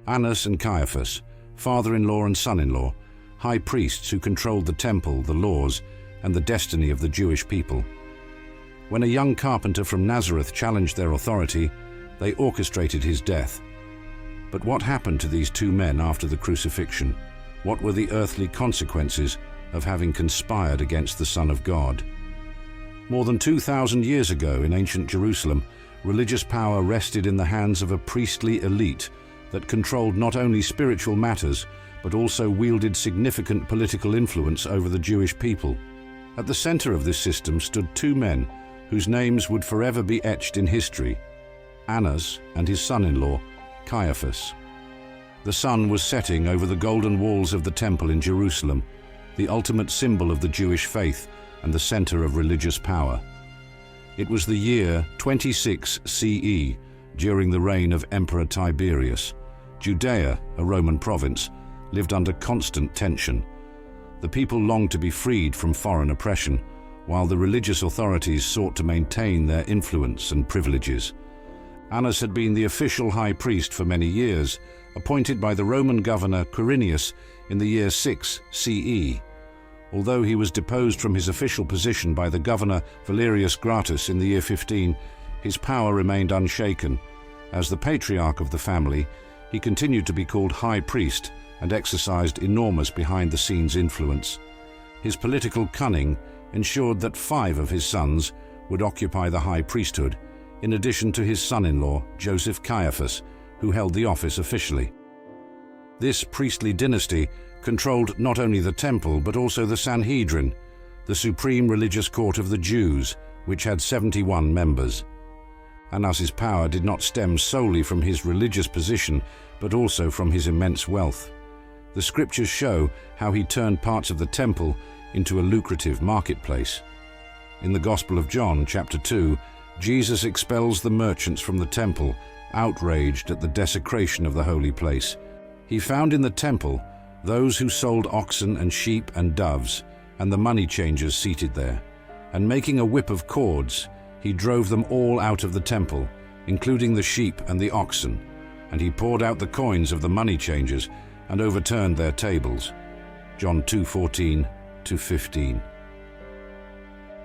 Annas and Caiaphas, father-in-law and son-in-law, high priests who controlled the temple, the laws, and the destiny of the Jewish people. When a young carpenter from Nazareth challenged their authority, they orchestrated his death. But what happened to these two men after the crucifixion? What were the earthly consequences of having conspired against the Son of God? More than 2,000 years ago in ancient Jerusalem, religious power rested in the hands of a priestly elite that controlled not only spiritual matters, but also wielded significant political influence over the Jewish people. At the center of this system stood two men whose names would forever be etched in history: Annas and his son-in-law, Caiaphas. The sun was setting over the golden walls of the temple in Jerusalem, the ultimate symbol of the Jewish faith and the center of religious power. It was the year 26 CE, during the reign of Emperor Tiberius. Judea, a Roman province, lived under constant tension. The people longed to be freed from foreign oppression, while the religious authorities sought to maintain their influence and privileges. Annas had been the official high priest for many years, appointed by the Roman governor Quirinius in the year 6 CE. Although he was deposed from his official position by the governor Valerius Gratus in the year 15, his power remained unshaken. As the patriarch of the family, he continued to be called high priest and exercised enormous behind-the-scenes influence. His political cunning ensured that 5 of his sons would occupy the high priesthood, in addition to his son-in-law, Joseph Caiaphas, who held the office officially. This priestly dynasty controlled not only the temple but also the Sanhedrin, the supreme religious court of the Jews, which had 71 members. Annas's power did not stem solely from his religious position, but also from his immense wealth. The scriptures show how he turned parts of the temple into a lucrative marketplace. In the Gospel of John, chapter 2, Jesus expels the merchants from the temple, outraged at the desecration of the holy place. He found in the temple those who sold oxen and sheep and doves, and the money changers seated there. And making a whip of cords, he drove them all out of the temple, including the sheep and the oxen, and he poured out the coins of the money changers and overturned their tables. John 2:14-15.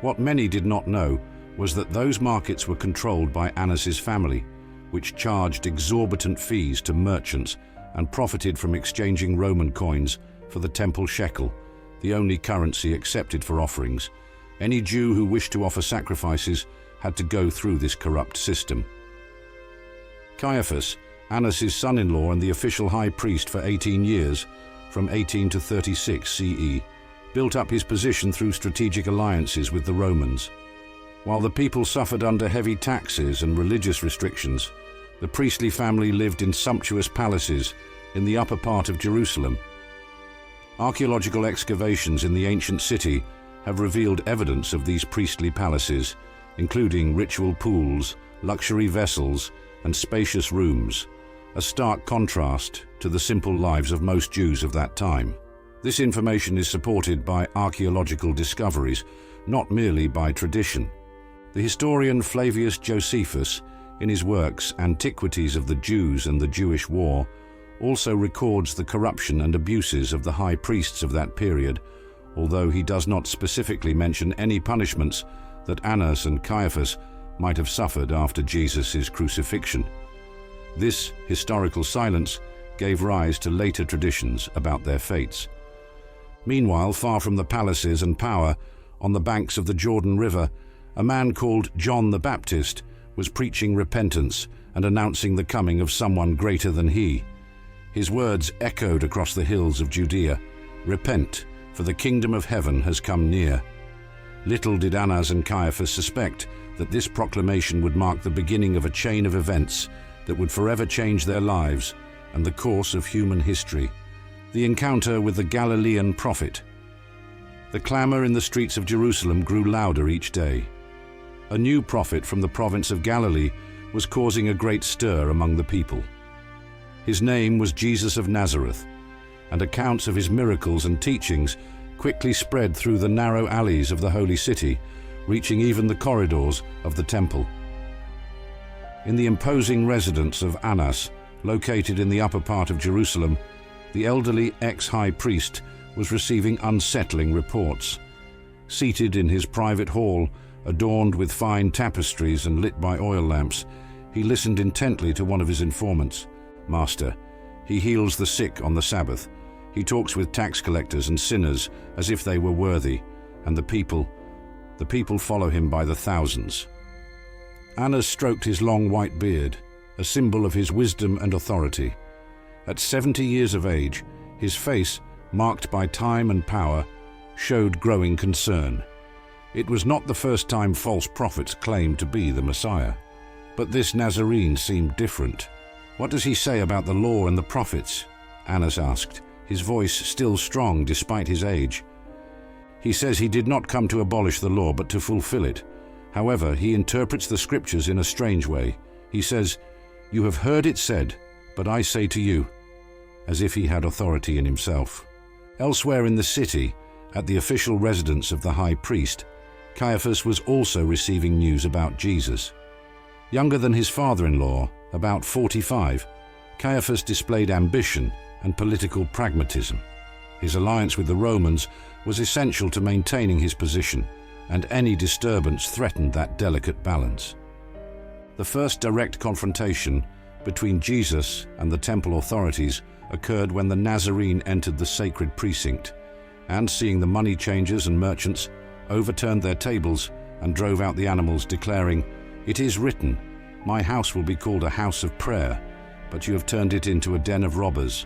What many did not know was that those markets were controlled by Annas's family, which charged exorbitant fees to merchants and profited from exchanging Roman coins for the temple shekel, the only currency accepted for offerings. Any Jew who wished to offer sacrifices had to go through this corrupt system. Caiaphas, Annas's son-in-law and the official high priest for 18 years, from 18 to 36 CE, built up his position through strategic alliances with the Romans. While the people suffered under heavy taxes and religious restrictions, the priestly family lived in sumptuous palaces in the upper part of Jerusalem. Archaeological excavations in the ancient city have revealed evidence of these priestly palaces, including ritual pools, luxury vessels, and spacious rooms, a stark contrast to the simple lives of most Jews of that time. This information is supported by archaeological discoveries, not merely by tradition. The historian Flavius Josephus, in his works Antiquities of the Jews and the Jewish War, also records the corruption and abuses of the high priests of that period, although he does not specifically mention any punishments that Annas and Caiaphas might have suffered after Jesus' crucifixion. This historical silence gave rise to later traditions about their fates. Meanwhile, far from the palaces and power, on the banks of the Jordan River, a man called John the Baptist was preaching repentance and announcing the coming of someone greater than he. His words echoed across the hills of Judea, "Repent, for the kingdom of heaven has come near." Little did Annas and Caiaphas suspect that this proclamation would mark the beginning of a chain of events that would forever change their lives and the course of human history. The encounter with the Galilean prophet. The clamor in the streets of Jerusalem grew louder each day. A new prophet from the province of Galilee was causing a great stir among the people. His name was Jesus of Nazareth, and accounts of his miracles and teachings quickly spread through the narrow alleys of the holy city, reaching even the corridors of the temple. In the imposing residence of Annas, located in the upper part of Jerusalem, the elderly ex-high priest was receiving unsettling reports. Seated in his private hall, adorned with fine tapestries and lit by oil lamps, he listened intently to one of his informants. "Master, he heals the sick on the Sabbath. He talks with tax collectors and sinners as if they were worthy, and the people follow him by the thousands." Annas stroked his long white beard, a symbol of his wisdom and authority. At 70 years of age, his face, marked by time and power, showed growing concern. It was not the first time false prophets claimed to be the Messiah. But this Nazarene seemed different. "What does he say about the law and the prophets?" Annas asked, his voice still strong despite his age. "He says he did not come to abolish the law, but to fulfill it. However, he interprets the scriptures in a strange way. He says, 'You have heard it said, but I say to you,' as if he had authority in himself." Elsewhere in the city, at the official residence of the high priest, Caiaphas was also receiving news about Jesus. Younger than his father-in-law, about 45, Caiaphas displayed ambition and political pragmatism. His alliance with the Romans was essential to maintaining his position, and any disturbance threatened that delicate balance. The first direct confrontation between Jesus and the temple authorities occurred when the Nazarene entered the sacred precinct, and seeing the money changers and merchants, overturned their tables and drove out the animals, declaring, "It is written, 'My house will be called a house of prayer,' but you have turned it into a den of robbers."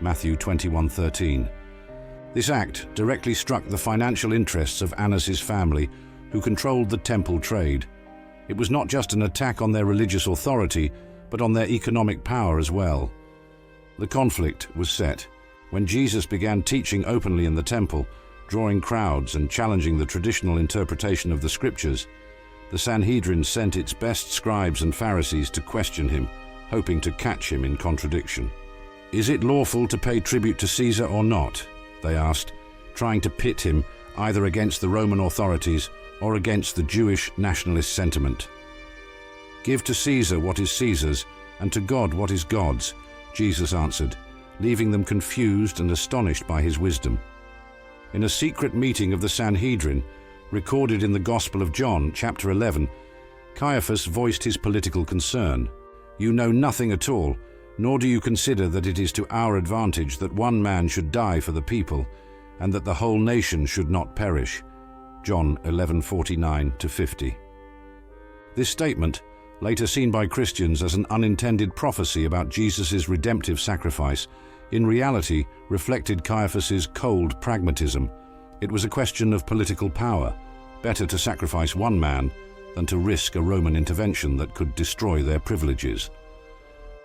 Matthew 21:13. This act directly struck the financial interests of Annas's family, who controlled the temple trade. It was not just an attack on their religious authority, but on their economic power as well. The conflict was set when Jesus began teaching openly in the temple, drawing crowds and challenging the traditional interpretation of the scriptures. The Sanhedrin sent its best scribes and Pharisees to question him, hoping to catch him in contradiction. "Is it lawful to pay tribute to Caesar or not?" they asked, trying to pit him either against the Roman authorities or against the Jewish nationalist sentiment. "Give to Caesar what is Caesar's, and to God what is God's," Jesus answered, leaving them confused and astonished by his wisdom. In a secret meeting of the Sanhedrin, recorded in the Gospel of John, chapter 11, Caiaphas voiced his political concern. "You know nothing at all, nor do you consider that it is to our advantage that one man should die for the people, and that the whole nation should not perish." John 11:49-50. This statement, later seen by Christians as an unintended prophecy about Jesus' redemptive sacrifice, in reality reflected Caiaphas's cold pragmatism. It was a question of political power. Better to sacrifice one man than to risk a Roman intervention that could destroy their privileges.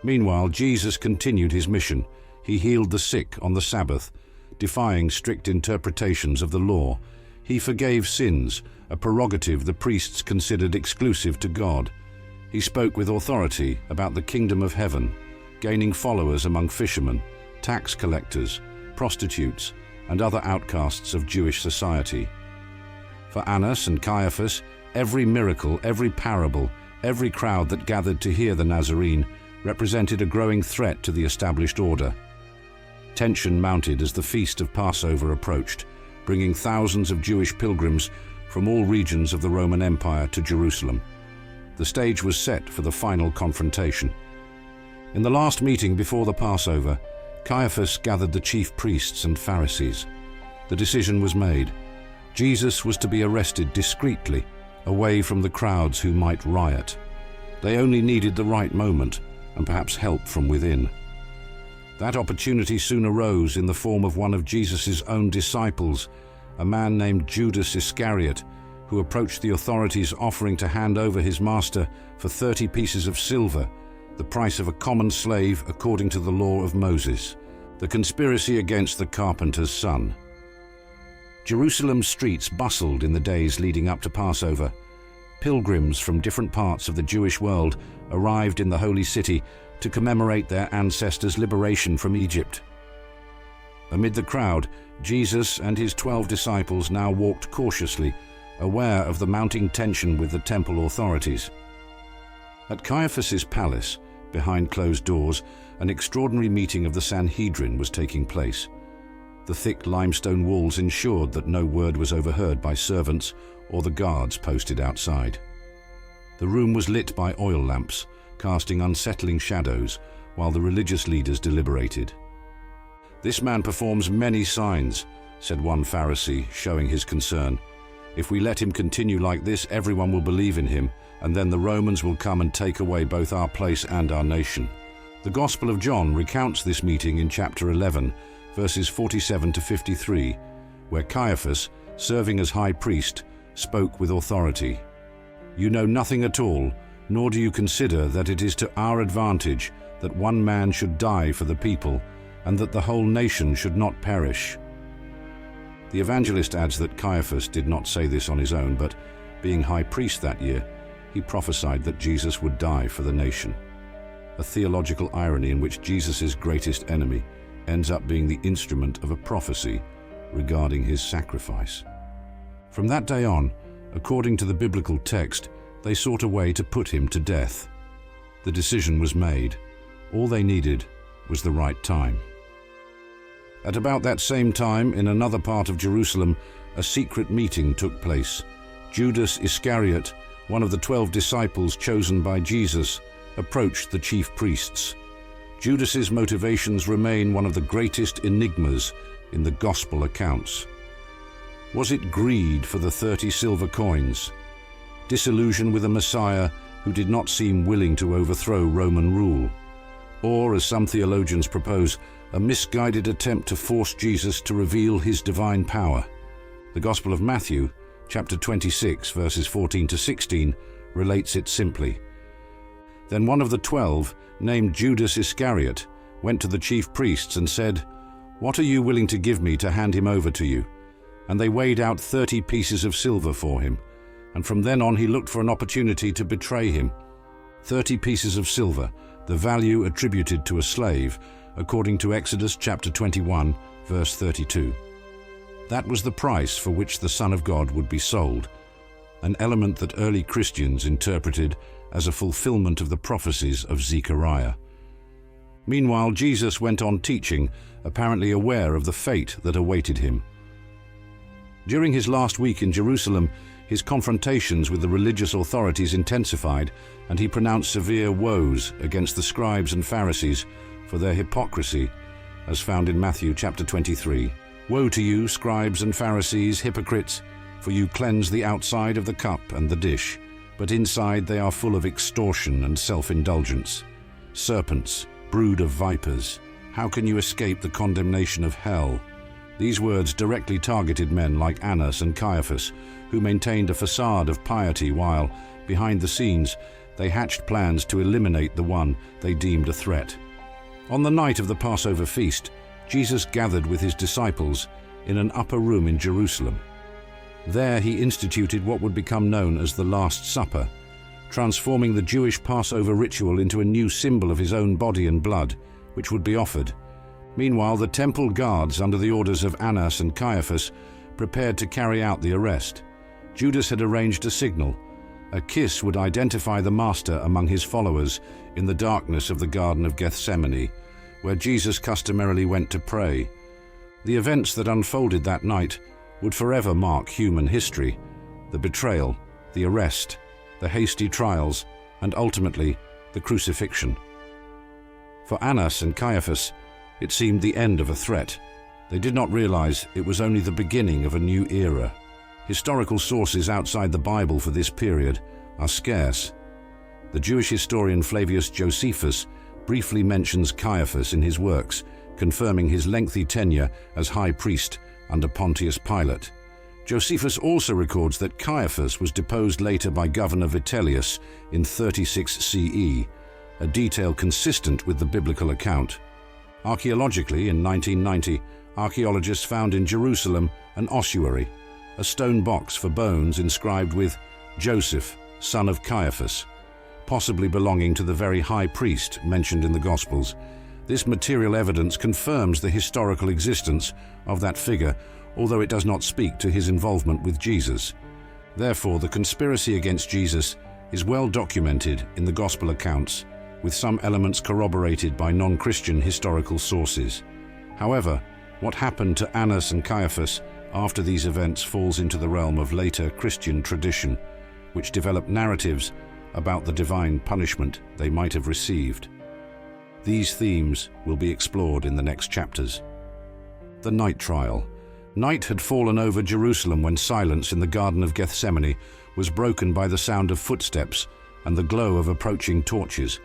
Meanwhile, Jesus continued his mission. He healed the sick on the Sabbath, defying strict interpretations of the law. He forgave sins, a prerogative the priests considered exclusive to God. He spoke with authority about the kingdom of heaven, gaining followers among fishermen, tax collectors, prostitutes, and other outcasts of Jewish society. For Annas and Caiaphas, every miracle, every parable, every crowd that gathered to hear the Nazarene represented a growing threat to the established order. Tension mounted as the feast of Passover approached, bringing thousands of Jewish pilgrims from all regions of the Roman Empire to Jerusalem. The stage was set for the final confrontation. In the last meeting before the Passover, Caiaphas gathered the chief priests and Pharisees. The decision was made. Jesus was to be arrested discreetly, away from the crowds who might riot. They only needed the right moment, and perhaps help from within. That opportunity soon arose in the form of one of Jesus' own disciples, a man named Judas Iscariot, who approached the authorities offering to hand over his master for 30 pieces of silver, the price of a common slave according to the law of Moses. The conspiracy against the carpenter's son. Jerusalem's streets bustled in the days leading up to Passover. Pilgrims from different parts of the Jewish world arrived in the holy city to commemorate their ancestors' liberation from Egypt. Amid the crowd, Jesus and his 12 disciples now walked cautiously, aware of the mounting tension with the temple authorities. At Caiaphas's palace, Behind closed doors, an extraordinary meeting of the Sanhedrin was taking place. The thick limestone walls ensured that no word was overheard by servants or the guards posted outside. The room was lit by oil lamps, casting unsettling shadows while the religious leaders deliberated. "This man performs many signs," said one Pharisee, showing his concern. "If we let him continue like this, everyone will believe in him, and then the Romans will come and take away both our place and our nation." The Gospel of John recounts this meeting in chapter 11, verses 47 to 53, where Caiaphas, serving as high priest, spoke with authority. "You know nothing at all, nor do you consider that it is to our advantage that one man should die for the people, and that the whole nation should not perish." The evangelist adds that Caiaphas did not say this on his own, but being high priest that year, he prophesied that Jesus would die for the nation. A theological irony in which Jesus' greatest enemy ends up being the instrument of a prophecy regarding his sacrifice. From that day on, according to the biblical text, they sought a way to put him to death. The decision was made. All they needed was the right time. At about that same time, in another part of Jerusalem, a secret meeting took place. Judas Iscariot, one of the 12 disciples chosen by Jesus, approached the chief priests. Judas's motivations remain one of the greatest enigmas in the gospel accounts. Was it greed for the 30 silver coins? Disillusion with a Messiah who did not seem willing to overthrow Roman rule? Or, as some theologians propose, a misguided attempt to force Jesus to reveal his divine power? The Gospel of Matthew, chapter 26, verses 14 to 16, relates it simply. Then one of the 12, named Judas Iscariot, went to the chief priests and said, "What are you willing to give me to hand him over to you?" And they weighed out 30 pieces of silver for him, and from then on he looked for an opportunity to betray him. 30 pieces of silver, the value attributed to a slave, according to Exodus chapter 21, verse 32. That was the price for which the Son of God would be sold, an element that early Christians interpreted as a fulfillment of the prophecies of Zechariah. Meanwhile, Jesus went on teaching, apparently aware of the fate that awaited him. During his last week in Jerusalem, his confrontations with the religious authorities intensified, and he pronounced severe woes against the scribes and Pharisees for their hypocrisy, as found in Matthew chapter 23. "Woe to you, scribes and Pharisees, hypocrites, for you cleanse the outside of the cup and the dish, but inside they are full of extortion and self-indulgence. Serpents, brood of vipers, how can you escape the condemnation of hell?" These words directly targeted men like Annas and Caiaphas, who maintained a facade of piety while, behind the scenes, they hatched plans to eliminate the one they deemed a threat. On the night of the Passover feast, Jesus gathered with his disciples in an upper room in Jerusalem. There he instituted what would become known as the Last Supper, transforming the Jewish Passover ritual into a new symbol of his own body and blood, which would be offered. Meanwhile, the temple guards, under the orders of Annas and Caiaphas, prepared to carry out the arrest. Judas had arranged a signal. A kiss would identify the Master among his followers in the darkness of the Garden of Gethsemane, where Jesus customarily went to pray. The events that unfolded that night would forever mark human history: the betrayal, the arrest, the hasty trials, and ultimately the crucifixion. For Annas and Caiaphas, it seemed the end of a threat. They did not realize it was only the beginning of a new era. Historical sources outside the Bible for this period are scarce. The Jewish historian Flavius Josephus briefly mentions Caiaphas in his works, confirming his lengthy tenure as high priest under Pontius Pilate. Josephus also records that Caiaphas was deposed later by Governor Vitellius in 36 CE, a detail consistent with the biblical account. Archaeologically, in 1990, archaeologists found in Jerusalem an ossuary, a stone box for bones inscribed with Joseph, son of Caiaphas, possibly belonging to the very high priest mentioned in the Gospels. This material evidence confirms the historical existence of that figure, although it does not speak to his involvement with Jesus. Therefore, the conspiracy against Jesus is well documented in the Gospel accounts with some elements corroborated by non-Christian historical sources. However, what happened to Annas and Caiaphas after these events falls into the realm of later Christian tradition, which developed narratives about the divine punishment they might have received. These themes will be explored in the next chapters. The night trial. Night had fallen over Jerusalem when silence in the Garden of Gethsemane was broken by the sound of footsteps and the glow of approaching torches.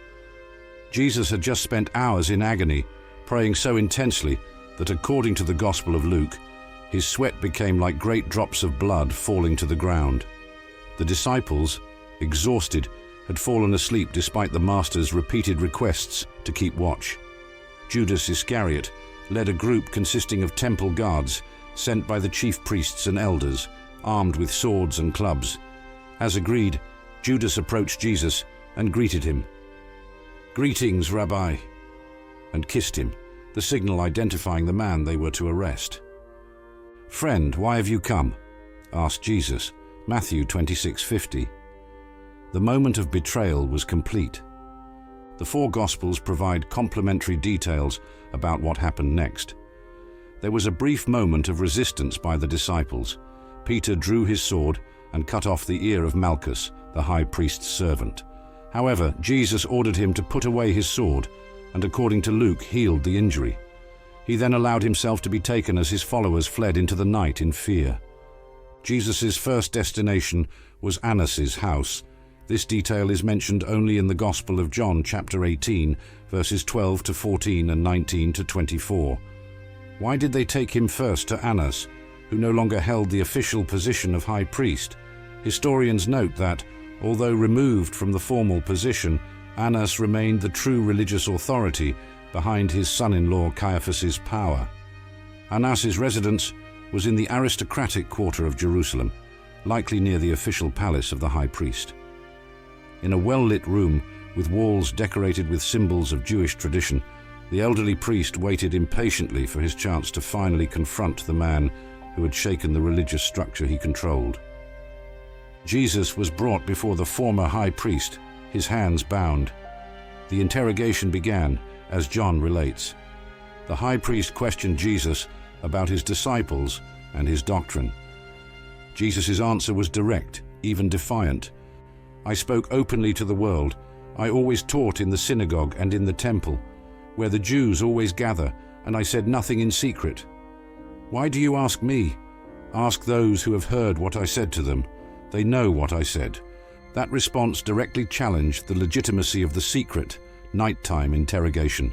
Jesus had just spent hours in agony, praying so intensely that, according to the Gospel of Luke, his sweat became like great drops of blood falling to the ground. The disciples, exhausted, had fallen asleep despite the Master's repeated requests to keep watch. Judas Iscariot led a group consisting of temple guards sent by the chief priests and elders, armed with swords and clubs. As agreed, Judas approached Jesus and greeted him. "Greetings, Rabbi," and kissed him, the signal identifying the man they were to arrest. "Friend, why have you come?" asked Jesus, Matthew 26:50. The moment of betrayal was complete. The four Gospels provide complementary details about what happened next. There was a brief moment of resistance by the disciples. Peter drew his sword and cut off the ear of Malchus, the high priest's servant. However, Jesus ordered him to put away his sword and, according to Luke, healed the injury. He then allowed himself to be taken as his followers fled into the night in fear. Jesus' first destination was Annas's house. This detail is mentioned only in the Gospel of John, chapter 18, verses 12 to 14 and 19 to 24. Why did they take him first to Annas, who no longer held the official position of high priest? Historians note that, although removed from the formal position, Annas remained the true religious authority behind his son-in-law Caiaphas' power. Annas's residence was in the aristocratic quarter of Jerusalem, likely near the official palace of the high priest. In a well-lit room with walls decorated with symbols of Jewish tradition, the elderly priest waited impatiently for his chance to finally confront the man who had shaken the religious structure he controlled. Jesus was brought before the former high priest, his hands bound. The interrogation began, as John relates. The high priest questioned Jesus about his disciples and his doctrine. Jesus' answer was direct, even defiant. "I spoke openly to the world. I always taught in the synagogue and in the temple, where the Jews always gather, and I said nothing in secret. Why do you ask me? Ask those who have heard what I said to them. They know what I said." That response directly challenged the legitimacy of the secret, nighttime interrogation.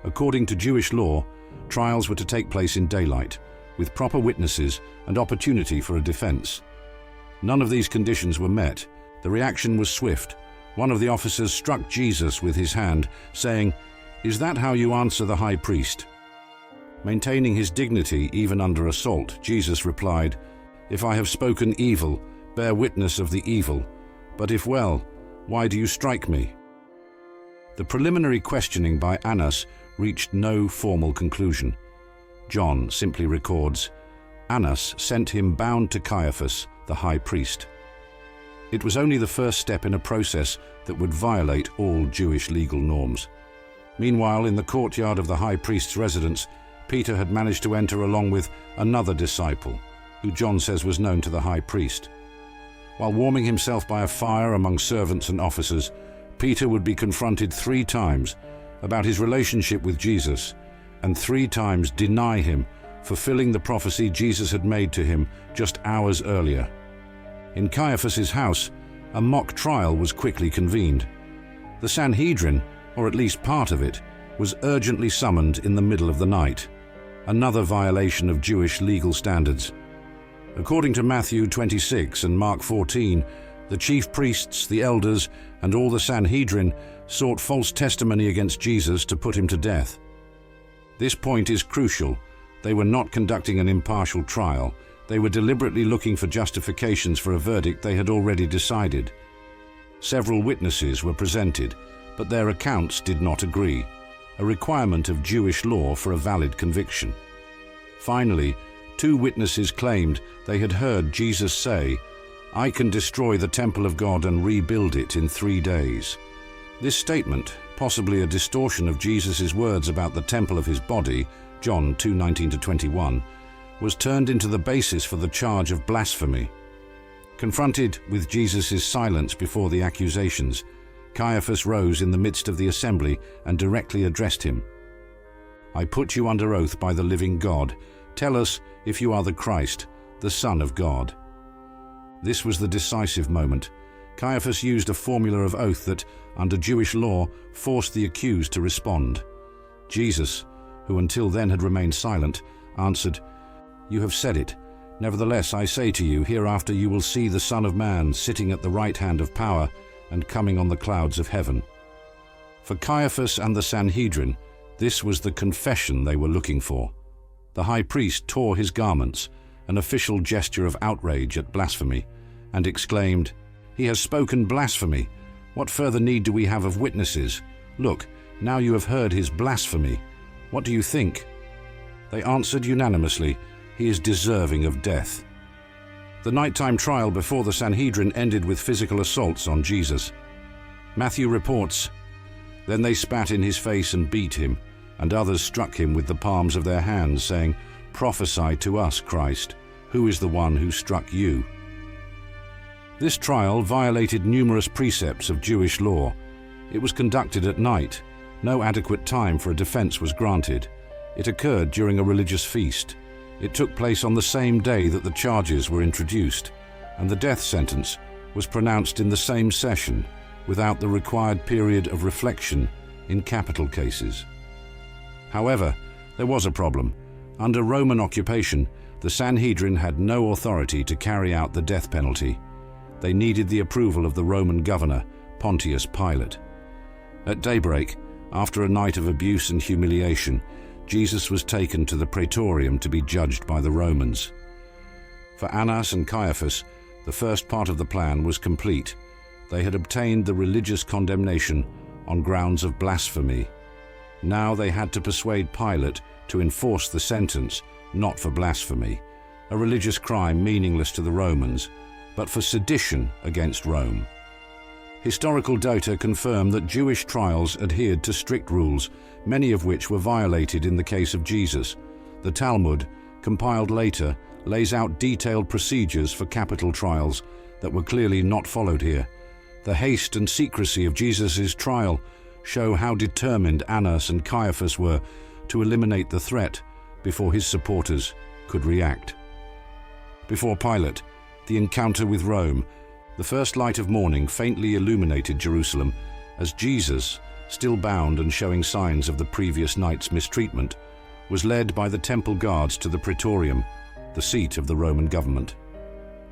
According to Jewish law, trials were to take place in daylight, with proper witnesses and opportunity for a defense. None of these conditions were met. The reaction was swift. One of the officers struck Jesus with his hand, saying, "Is that how you answer the high priest?" Maintaining his dignity even under assault, Jesus replied, "If I have spoken evil, bear witness of the evil. But if well, why do you strike me?" The preliminary questioning by Annas reached no formal conclusion. John simply records, "Annas sent him bound to Caiaphas, the high priest." It was only the first step in a process that would violate all Jewish legal norms. Meanwhile, in the courtyard of the high priest's residence, Peter had managed to enter along with another disciple, who John says was known to the high priest. While warming himself by a fire among servants and officers, Peter would be confronted 3 times about his relationship with Jesus, and 3 times deny him, fulfilling the prophecy Jesus had made to him just hours earlier. In Caiaphas' house, a mock trial was quickly convened. The Sanhedrin, or at least part of it, was urgently summoned in the middle of the night, another violation of Jewish legal standards. According to Matthew 26 and Mark 14, the chief priests, the elders, and all the Sanhedrin sought false testimony against Jesus to put him to death. This point is crucial. They were not conducting an impartial trial. They were deliberately looking for justifications for a verdict they had already decided. Several witnesses were presented, but their accounts did not agree, a requirement of Jewish law for a valid conviction. Finally, 2 witnesses claimed they had heard Jesus say, "I can destroy the temple of God and rebuild it in 3 days." This statement, possibly a distortion of Jesus' words about the temple of his body, John 2:19-21, was turned into the basis for the charge of blasphemy. Confronted with Jesus' silence before the accusations, Caiaphas rose in the midst of the assembly and directly addressed him. "I put you under oath by the living God. Tell us if you are the Christ, the Son of God." This was the decisive moment. Caiaphas used a formula of oath that, under Jewish law, forced the accused to respond. Jesus, who until then had remained silent, answered, "You have said it. Nevertheless, I say to you, hereafter you will see the Son of Man sitting at the right hand of power and coming on the clouds of heaven." For Caiaphas and the Sanhedrin, this was the confession they were looking for. The high priest tore his garments, an official gesture of outrage at blasphemy, and exclaimed, "He has spoken blasphemy. What further need do we have of witnesses? Look, now you have heard his blasphemy. What do you think?" They answered unanimously, "He is deserving of death." The nighttime trial before the Sanhedrin ended with physical assaults on Jesus. Matthew reports, "Then they spat in his face and beat him, and others struck him with the palms of their hands, saying, 'Prophesy to us, Christ. Who is the one who struck you?'" This trial violated numerous precepts of Jewish law. It was conducted at night. No adequate time for a defense was granted. It occurred during a religious feast. It took place on the same day that the charges were introduced, and the death sentence was pronounced in the same session, without the required period of reflection in capital cases. However, there was a problem. Under Roman occupation, the Sanhedrin had no authority to carry out the death penalty. They needed the approval of the Roman governor, Pontius Pilate. At daybreak, after a night of abuse and humiliation, Jesus was taken to the praetorium to be judged by the Romans. For Annas and Caiaphas, the first part of the plan was complete. They had obtained the religious condemnation on grounds of blasphemy. Now they had to persuade Pilate to enforce the sentence, not for blasphemy, a religious crime meaningless to the Romans, but for sedition against Rome. Historical data confirm that Jewish trials adhered to strict rules, many of which were violated in the case of Jesus. The Talmud, compiled later, lays out detailed procedures for capital trials that were clearly not followed here. The haste and secrecy of Jesus' trial show how determined Annas and Caiaphas were to eliminate the threat before his supporters could react. Before Pilate, the encounter with Rome, the first light of morning faintly illuminated Jerusalem as Jesus, still bound and showing signs of the previous night's mistreatment, was led by the temple guards to the praetorium, the seat of the Roman government.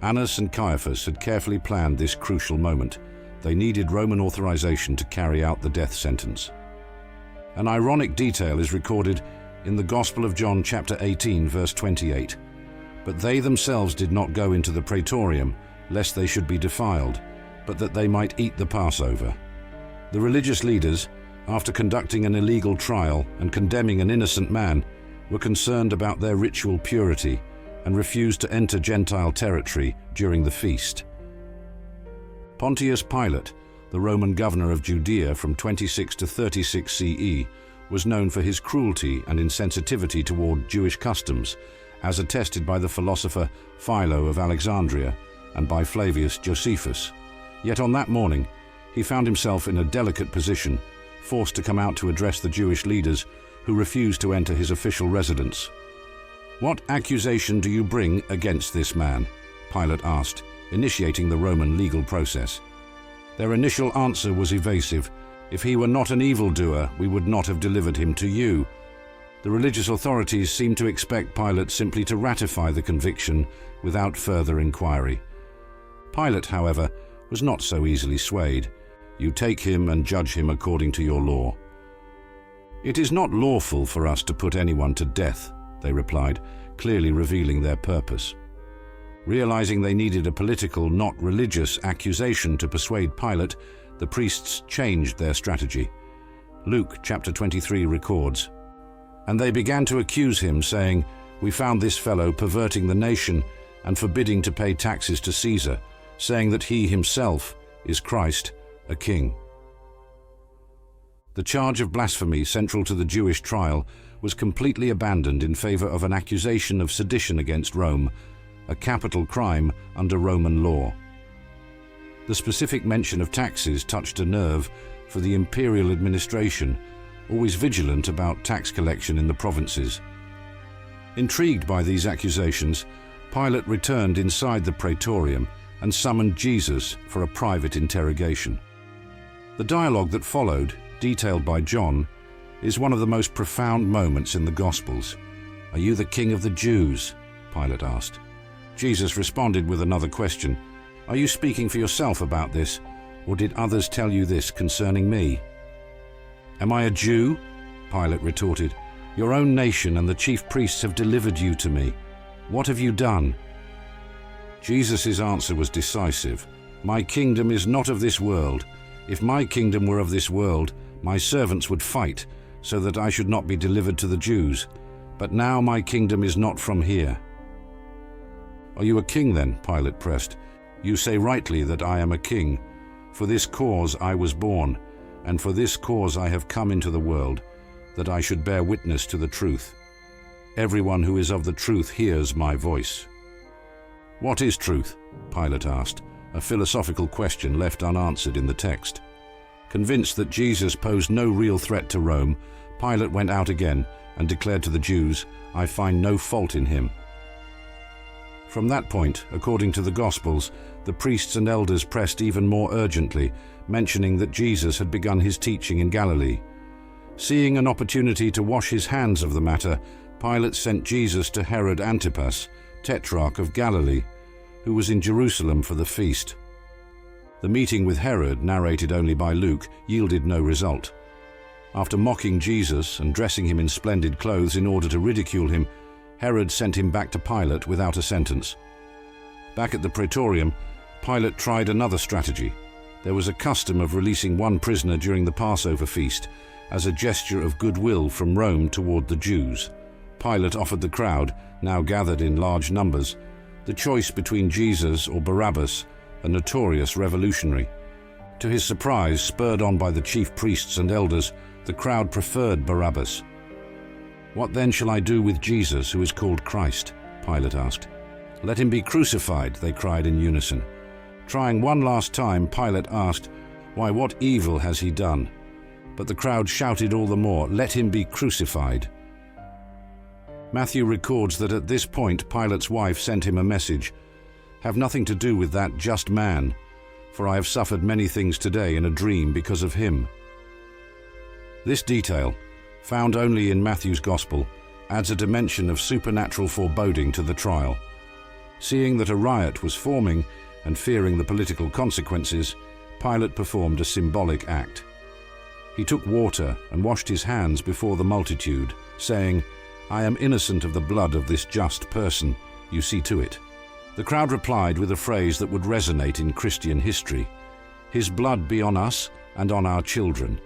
Annas and Caiaphas had carefully planned this crucial moment. They needed Roman authorization to carry out the death sentence. An ironic detail is recorded in the Gospel of John chapter 18, verse 28. "But they themselves did not go into the praetorium, lest they should be defiled, but that they might eat the Passover." The religious leaders, after conducting an illegal trial and condemning an innocent man, were concerned about their ritual purity and refused to enter Gentile territory during the feast. Pontius Pilate, the Roman governor of Judea from 26 to 36 CE, was known for his cruelty and insensitivity toward Jewish customs, as attested by the philosopher Philo of Alexandria and by Flavius Josephus. Yet on that morning, he found himself in a delicate position, forced to come out to address the Jewish leaders who refused to enter his official residence. "What accusation do you bring against this man?" Pilate asked, initiating the Roman legal process. Their initial answer was evasive. "If he were not an evildoer, we would not have delivered him to you." The religious authorities seemed to expect Pilate simply to ratify the conviction without further inquiry. Pilate, however, was not so easily swayed. "You take him and judge him according to your law." "It is not lawful for us to put anyone to death," they replied, clearly revealing their purpose. Realizing they needed a political, not religious, accusation to persuade Pilate, the priests changed their strategy. Luke chapter 23 records, "And they began to accuse him, saying, 'We found this fellow perverting the nation and forbidding to pay taxes to Caesar, saying that he himself is Christ, a king.'" The charge of blasphemy central to the Jewish trial was completely abandoned in favor of an accusation of sedition against Rome, a capital crime under Roman law. The specific mention of taxes touched a nerve for the imperial administration, always vigilant about tax collection in the provinces. Intrigued by these accusations, Pilate returned inside the praetorium and summoned Jesus for a private interrogation. The dialogue that followed, detailed by John, is one of the most profound moments in the Gospels. "Are you the king of the Jews?" Pilate asked. Jesus responded with another question. "Are you speaking for yourself about this, or did others tell you this concerning me?" "Am I a Jew?" Pilate retorted. "Your own nation and the chief priests have delivered you to me. What have you done?" Jesus' answer was decisive. "My kingdom is not of this world. If my kingdom were of this world, my servants would fight, so that I should not be delivered to the Jews. But now my kingdom is not from here." "Are you a king then?" Pilate pressed. "You say rightly that I am a king. For this cause I was born, and for this cause I have come into the world, that I should bear witness to the truth. Everyone who is of the truth hears my voice." "What is truth?" Pilate asked, a philosophical question left unanswered in the text. Convinced that Jesus posed no real threat to Rome, Pilate went out again and declared to the Jews, "I find no fault in him." From that point, according to the Gospels, the priests and elders pressed even more urgently, mentioning that Jesus had begun his teaching in Galilee. Seeing an opportunity to wash his hands of the matter, Pilate sent Jesus to Herod Antipas, tetrarch of Galilee, who was in Jerusalem for the feast. The meeting with Herod, narrated only by Luke, yielded no result. After mocking Jesus and dressing him in splendid clothes in order to ridicule him, Herod sent him back to Pilate without a sentence. Back at the praetorium, Pilate tried another strategy. There was a custom of releasing one prisoner during the Passover feast as a gesture of goodwill from Rome toward the Jews. Pilate offered the crowd, now gathered in large numbers, the choice between Jesus or Barabbas, a notorious revolutionary. To his surprise, spurred on by the chief priests and elders, the crowd preferred Barabbas. "What then shall I do with Jesus, who is called Christ?" Pilate asked. "Let him be crucified," they cried in unison. Trying one last time, Pilate asked, "Why, what evil has he done?" But the crowd shouted all the more, "Let him be crucified." Matthew records that at this point Pilate's wife sent him a message, "Have nothing to do with that just man, for I have suffered many things today in a dream because of him." This detail, found only in Matthew's Gospel, adds a dimension of supernatural foreboding to the trial. Seeing that a riot was forming and fearing the political consequences, Pilate performed a symbolic act. He took water and washed his hands before the multitude, saying, "I am innocent of the blood of this just person. You see to it." The crowd replied with a phrase that would resonate in Christian history: "His blood be on us and on our children."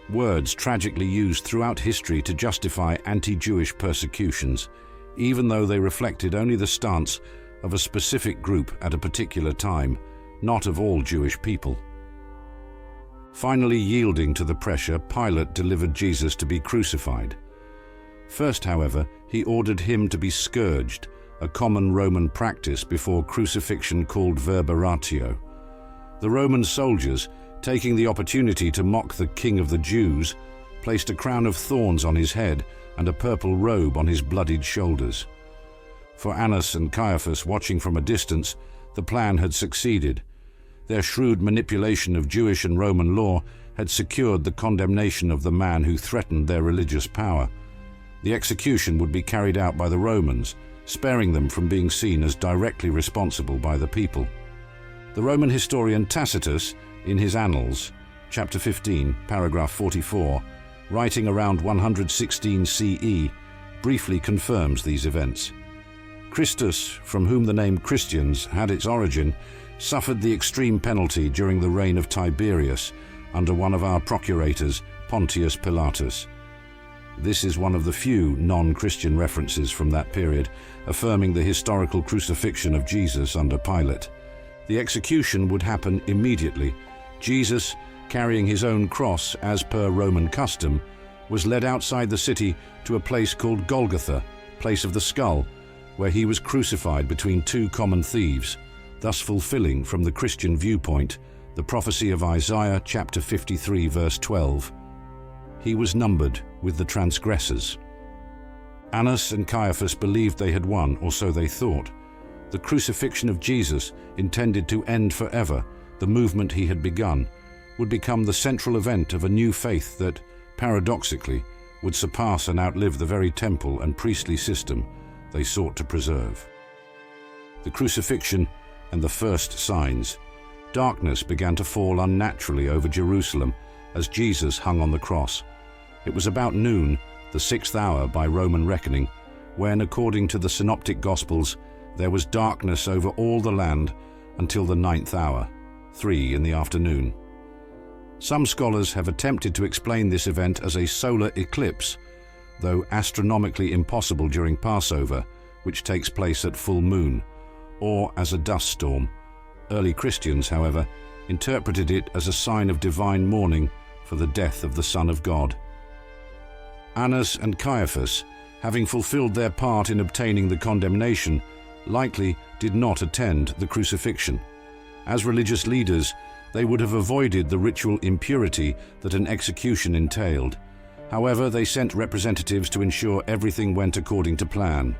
Words tragically used throughout history to justify anti-Jewish persecutions, even though they reflected only the stance of a specific group at a particular time, not of all Jewish people. Finally yielding to the pressure, Pilate delivered Jesus to be crucified. First, however, he ordered him to be scourged, a common Roman practice before crucifixion called verberatio. The Roman soldiers, taking the opportunity to mock the King of the Jews, placed a crown of thorns on his head and a purple robe on his bloodied shoulders. For Annas and CAIAPHAS, watching from a distance, the plan had succeeded. Their shrewd manipulation of Jewish and Roman law had secured the condemnation of the man who threatened their religious power. The execution would be carried out by the Romans, sparing them from being seen as directly responsible by the people. The Roman historian Tacitus, in his Annals, chapter 15, paragraph 44, writing around 116 CE, briefly confirms these events. Christus, from whom the name Christians had its origin, suffered the extreme penalty during the reign of Tiberius under one of our procurators, Pontius Pilatus. This is one of the few non-Christian references from that period, affirming the historical crucifixion of Jesus under Pilate. The execution would happen immediately. Jesus carrying his own cross as per Roman custom, was led outside the city to a place called Golgotha, place of the skull, where he was crucified between two common thieves, thus fulfilling from the Christian viewpoint the prophecy of Isaiah chapter 53 verse 12. He was numbered with the transgressors. Annas and Caiaphas believed they had won, or so they thought. The crucifixion of Jesus, intended to end forever the movement he had begun, would become the central event of a new faith that, paradoxically, would surpass and outlive the very temple and priestly system they sought to preserve. The crucifixion and the first signs. Darkness began to fall unnaturally over Jerusalem as Jesus hung on the cross. It was about noon, the 6th hour by Roman reckoning, when, according to the Synoptic Gospels, there was darkness over all the land until the 9th hour, 3 in the afternoon. Some scholars have attempted to explain this event as a solar eclipse, though astronomically impossible during Passover, which takes place at full moon, or as a dust storm. Early Christians, however, interpreted it as a sign of divine mourning for the death of the Son of God. Annas and Caiaphas, having fulfilled their part in obtaining the condemnation, likely did not attend the crucifixion. As religious leaders, they would have avoided the ritual impurity that an execution entailed. However, they sent representatives to ensure everything went according to plan.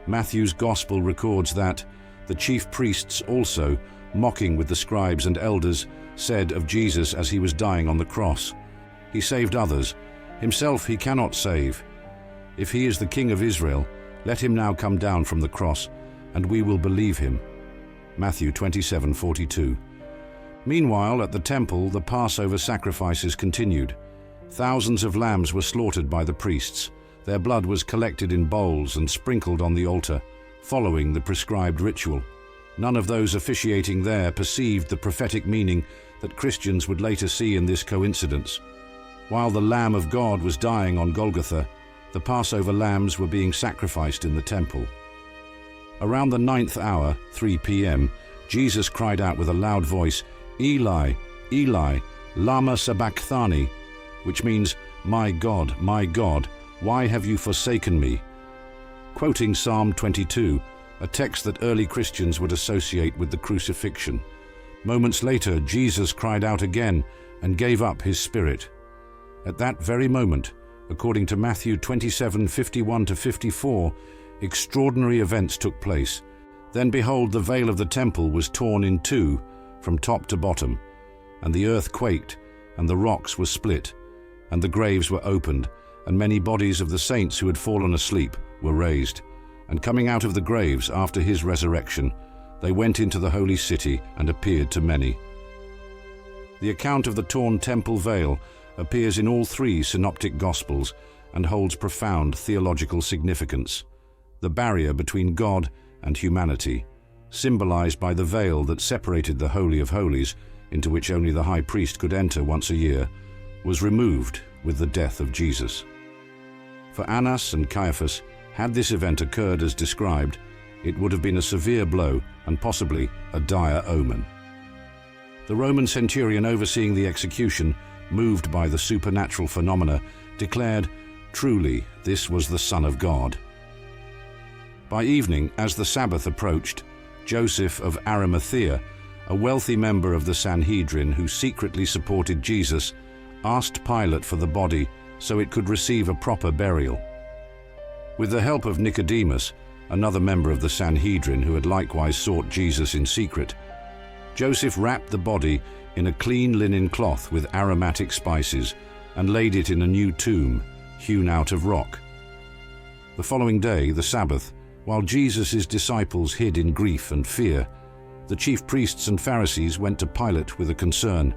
Matthew's Gospel records that the chief priests also, mocking with the scribes and elders, said of Jesus as he was dying on the cross, "He saved others. Himself he cannot save. If he is the King of Israel, let him now come down from the cross, and we will believe him." Matthew 27:42. Meanwhile, at the temple, the Passover sacrifices continued. Thousands of lambs were slaughtered by the priests. Their blood was collected in bowls and sprinkled on the altar, following the prescribed ritual. None of those officiating there perceived the prophetic meaning that Christians would later see in this coincidence. While the Lamb of God was dying on Golgotha, the Passover lambs were being sacrificed in the temple. Around the 9th hour, 3 p.m., Jesus cried out with a loud voice, "Eli, Eli, lama sabachthani," which means, my God, why have you forsaken me?" Quoting Psalm 22, a text that early Christians would associate with the crucifixion. Moments later, Jesus cried out again and gave up his spirit. At that very moment, according to Matthew 27:51-54, extraordinary events took place. Then behold, the veil of the temple was torn in two from top to bottom, and the earth quaked, and the rocks were split, and the graves were opened, and many bodies of the saints who had fallen asleep were raised. And coming out of the graves after his resurrection, they went into the holy city and appeared to many. The account of the torn temple veil appears in all three synoptic gospels and holds profound theological significance. The barrier between God and humanity, symbolized by the veil that separated the Holy of Holies, into which only the high priest could enter once a year, was removed with the death of Jesus. For Annas and Caiaphas, had this event occurred as described, it would have been a severe blow and possibly a dire omen. The Roman centurion overseeing the execution, moved by the supernatural phenomena, declared, "Truly, this was the Son of God." By evening, as the Sabbath approached, Joseph of Arimathea, a wealthy member of the Sanhedrin who secretly supported Jesus, asked Pilate for the body so it could receive a proper burial. With the help of Nicodemus, another member of the Sanhedrin who had likewise sought Jesus in secret, Joseph wrapped the body in a clean linen cloth with aromatic spices and laid it in a new tomb, hewn out of rock. The following day, the Sabbath, while Jesus' disciples hid in grief and fear, the chief priests and Pharisees went to Pilate with a concern.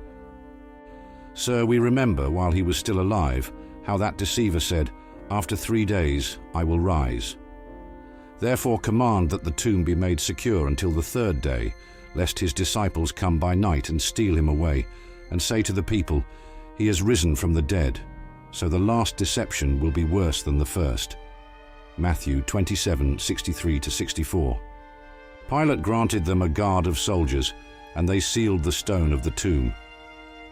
"Sir, we remember, while he was still alive, how that deceiver said, 'After 3 days I will rise.' Therefore command that the tomb be made secure until the 3rd day, lest his disciples come by night and steal him away, and say to the people, 'He has risen from the dead,' so the last deception will be worse than the first." Matthew 27:63-64. Pilate granted them a guard of soldiers, and they sealed the stone of the tomb.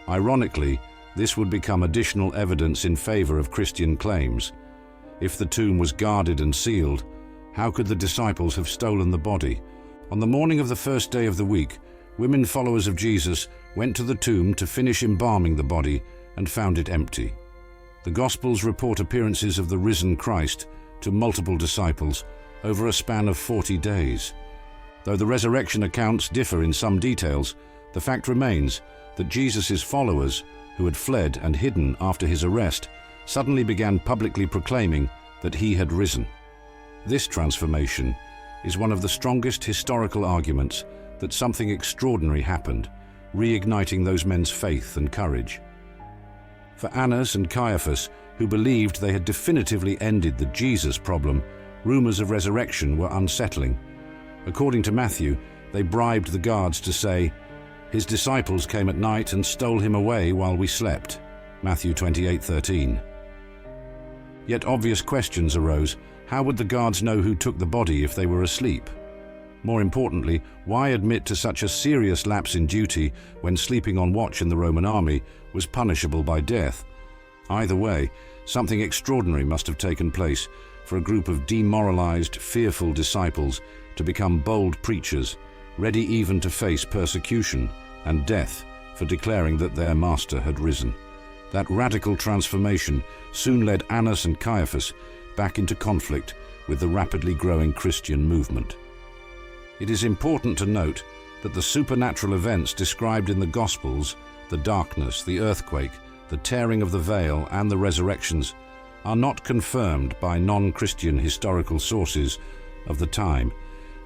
Ironically, this would become additional evidence in favor of Christian claims. If the tomb was guarded and sealed, how could the disciples have stolen the body? On the morning of the first day of the week, women followers of Jesus went to the tomb to finish embalming the body and found it empty. The Gospels report appearances of the risen Christ to multiple disciples over a span of 40 days. Though the resurrection accounts differ in some details, the fact remains that Jesus' followers, who had fled and hidden after his arrest, suddenly began publicly proclaiming that he had risen. This transformation is one of the strongest historical arguments that something extraordinary happened, reigniting those men's faith and courage. For Annas and Caiaphas, who believed they had definitively ended the Jesus problem, rumors of resurrection were unsettling. According to Matthew, they bribed the guards to say, "His disciples came at night and stole him away while we slept." Matthew 28:13. Yet obvious questions arose. How would the guards know who took the body if they were asleep? More importantly, why admit to such a serious lapse in duty when sleeping on watch in the Roman army was punishable by death? Either way, something extraordinary must have taken place for a group of demoralized, fearful disciples to become bold preachers, ready even to face persecution and death for declaring that their master had risen. That radical transformation soon led Annas and Caiaphas back into conflict with the rapidly growing Christian movement. It is important to note that the supernatural events described in the Gospels, the darkness, the earthquake, the tearing of the veil, and the resurrections, are not confirmed by non-Christian historical sources of the time.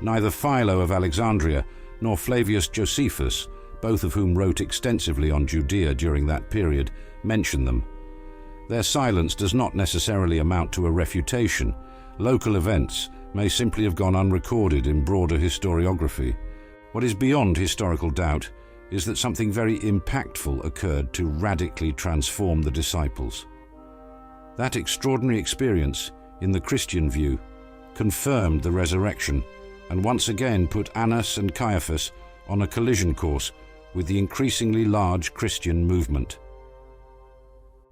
Neither Philo of Alexandria nor Flavius Josephus, both of whom wrote extensively on Judea during that period, mention them. Their silence does not necessarily amount to a refutation. Local events may simply have gone unrecorded in broader historiography. What is beyond historical doubt is that something very impactful occurred to radically transform the disciples. That extraordinary experience, in the Christian view, confirmed the resurrection and once again put Annas and Caiaphas on a collision course with the increasingly large Christian movement.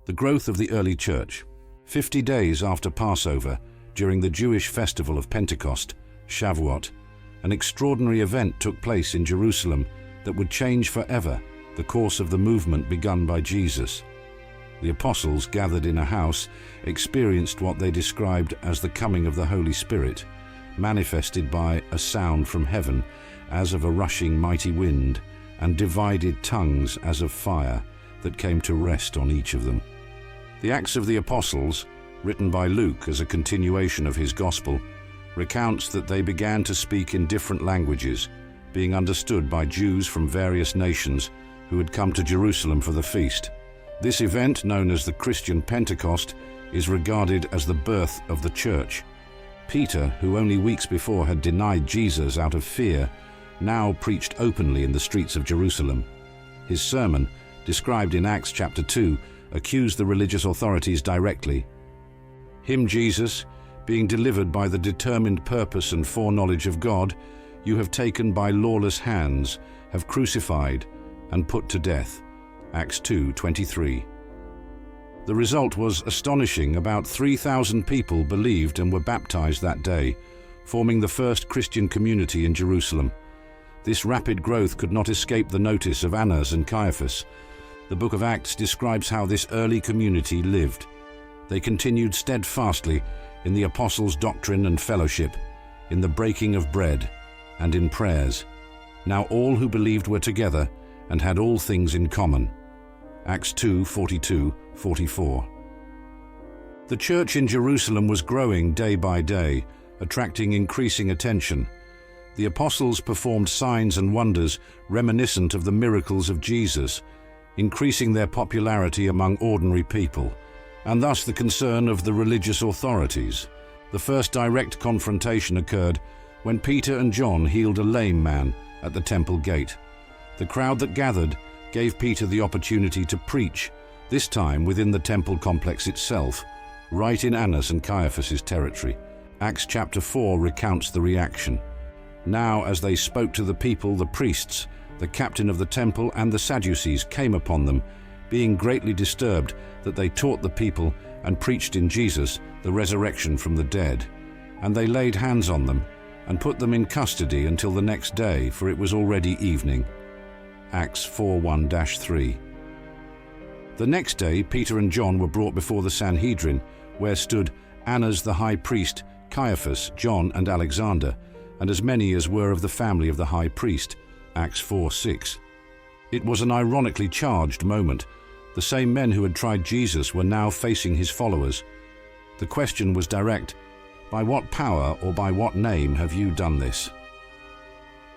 The growth of the early church. 50 days after Passover, during the Jewish festival of Pentecost, Shavuot, an extraordinary event took place in Jerusalem that would change forever the course of the movement begun by Jesus. The apostles, gathered in a house, experienced what they described as the coming of the Holy Spirit, manifested by a sound from heaven as of a rushing mighty wind, and divided tongues as of fire that came to rest on each of them. The Acts of the Apostles, written by Luke as a continuation of his gospel, recounts that they began to speak in different languages, being understood by Jews from various nations who had come to Jerusalem for the feast. This event, known as the Christian Pentecost, is regarded as the birth of the church. Peter, who only weeks before had denied Jesus out of fear, now preached openly in the streets of Jerusalem. His sermon, described in Acts chapter 2, accused the religious authorities directly. Him, Jesus, being delivered by the determined purpose and foreknowledge of God, you have taken by lawless hands, have crucified and put to death. Acts 2:23. The result was astonishing. About 3,000 people believed and were baptized that day, forming the first Christian community in Jerusalem. This rapid growth could not escape the notice of Annas and Caiaphas. The book of Acts describes how this early community lived. They continued steadfastly in the apostles' doctrine and fellowship, in the breaking of bread, and in prayers. Now all who believed were together and had all things in common. Acts 2:42-44. The church in Jerusalem was growing day by day, attracting increasing attention. The apostles performed signs and wonders reminiscent of the miracles of Jesus, increasing their popularity among ordinary people, and thus the concern of the religious authorities. The first direct confrontation occurred when Peter and John healed a lame man at the temple gate. The crowd that gathered gave Peter the opportunity to preach, this time within the temple complex itself, right in Annas and Caiaphas' territory. Acts chapter 4 recounts the reaction. Now, as they spoke to the people, the priests, the captain of the temple and the Sadducees came upon them, being greatly disturbed that they taught the people and preached in Jesus the resurrection from the dead. And they laid hands on them and put them in custody until the next day, for it was already evening. Acts 4:1-3. The next day Peter and John were brought before the Sanhedrin, where stood Annas the high priest, Caiaphas, John and Alexander, and as many as were of the family of the high priest. Acts 4:6. It was an ironically charged moment. The same men who had tried Jesus were now facing his followers. The question was direct: by what power or by what name have you done this?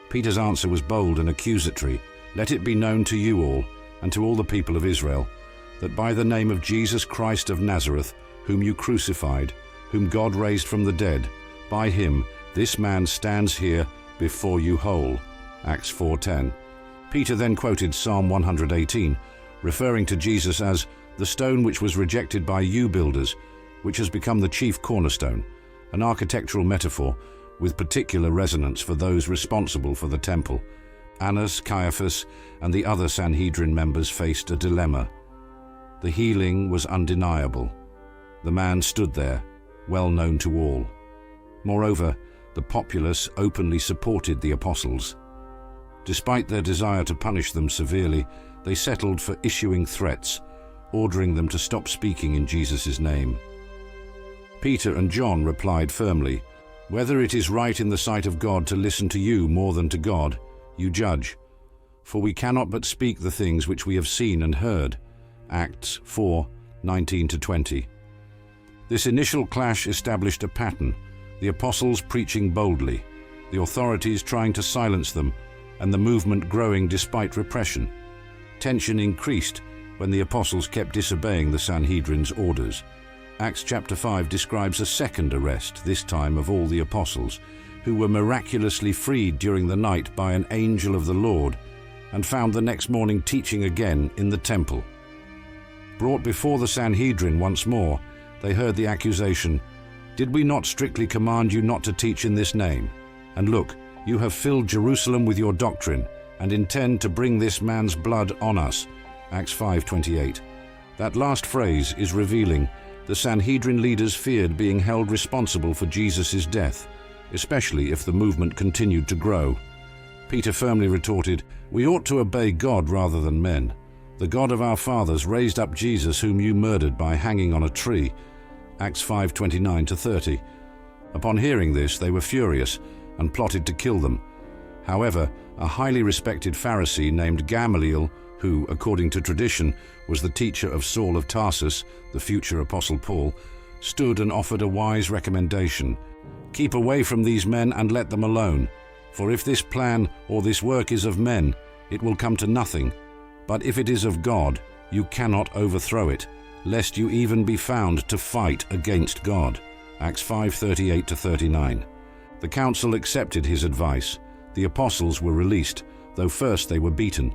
Peter's answer was bold and accusatory. Let it be known to you all, and to all the people of Israel, that by the name of Jesus Christ of Nazareth, whom you crucified, whom God raised from the dead, by him this man stands here before you whole. Acts 4:10. Peter then quoted Psalm 118, referring to Jesus as the stone which was rejected by you builders, which has become the chief cornerstone, an architectural metaphor with particular resonance for those responsible for the temple. Annas, Caiaphas, and the other Sanhedrin members faced a dilemma. The healing was undeniable. The man stood there, well known to all. Moreover, the populace openly supported the apostles. Despite their desire to punish them severely, they settled for issuing threats, ordering them to stop speaking in Jesus' name. Peter and John replied firmly, "Whether it is right in the sight of God to listen to you more than to God, you judge. For we cannot but speak the things which we have seen and heard." Acts 4:19-20. This initial clash established a pattern, the apostles preaching boldly, the authorities trying to silence them, and the movement growing despite repression. Tension increased when the apostles kept disobeying the Sanhedrin's orders. Acts chapter 5 describes a second arrest, this time of all the apostles, who were miraculously freed during the night by an angel of the Lord, and found the next morning teaching again in the temple. Brought before the Sanhedrin once more, they heard the accusation, "Did we not strictly command you not to teach in this name? And look, you have filled Jerusalem with your doctrine, and intend to bring this man's blood on us." Acts 5:28. That last phrase is revealing. The Sanhedrin leaders feared being held responsible for Jesus' death, especially if the movement continued to grow. Peter firmly retorted, "We ought to obey God rather than men. The God of our fathers raised up Jesus, whom you murdered by hanging on a tree." Acts 5:29-30. Upon hearing this, they were furious and plotted to kill them. However, a highly respected Pharisee named Gamaliel, who, according to tradition, was the teacher of Saul of Tarsus, the future Apostle Paul, stood and offered a wise recommendation. "Keep away from these men and let them alone. For if this plan or this work is of men, it will come to nothing. But if it is of God, you cannot overthrow it, lest you even be found to fight against God." Acts 5:38-39. The council accepted his advice. The apostles were released, though first they were beaten,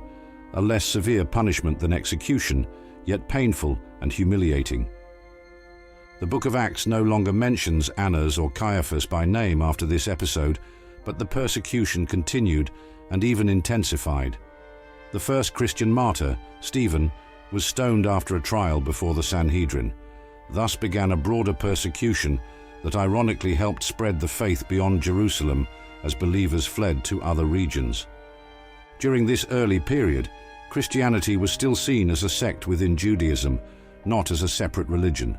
a less severe punishment than execution, yet painful and humiliating. The book of Acts no longer mentions Annas or Caiaphas by name after this episode, but the persecution continued and even intensified. The first Christian martyr, Stephen, was stoned after a trial before the Sanhedrin. Thus began a broader persecution that ironically helped spread the faith beyond Jerusalem as believers fled to other regions. During this early period, Christianity was still seen as a sect within Judaism, not as a separate religion.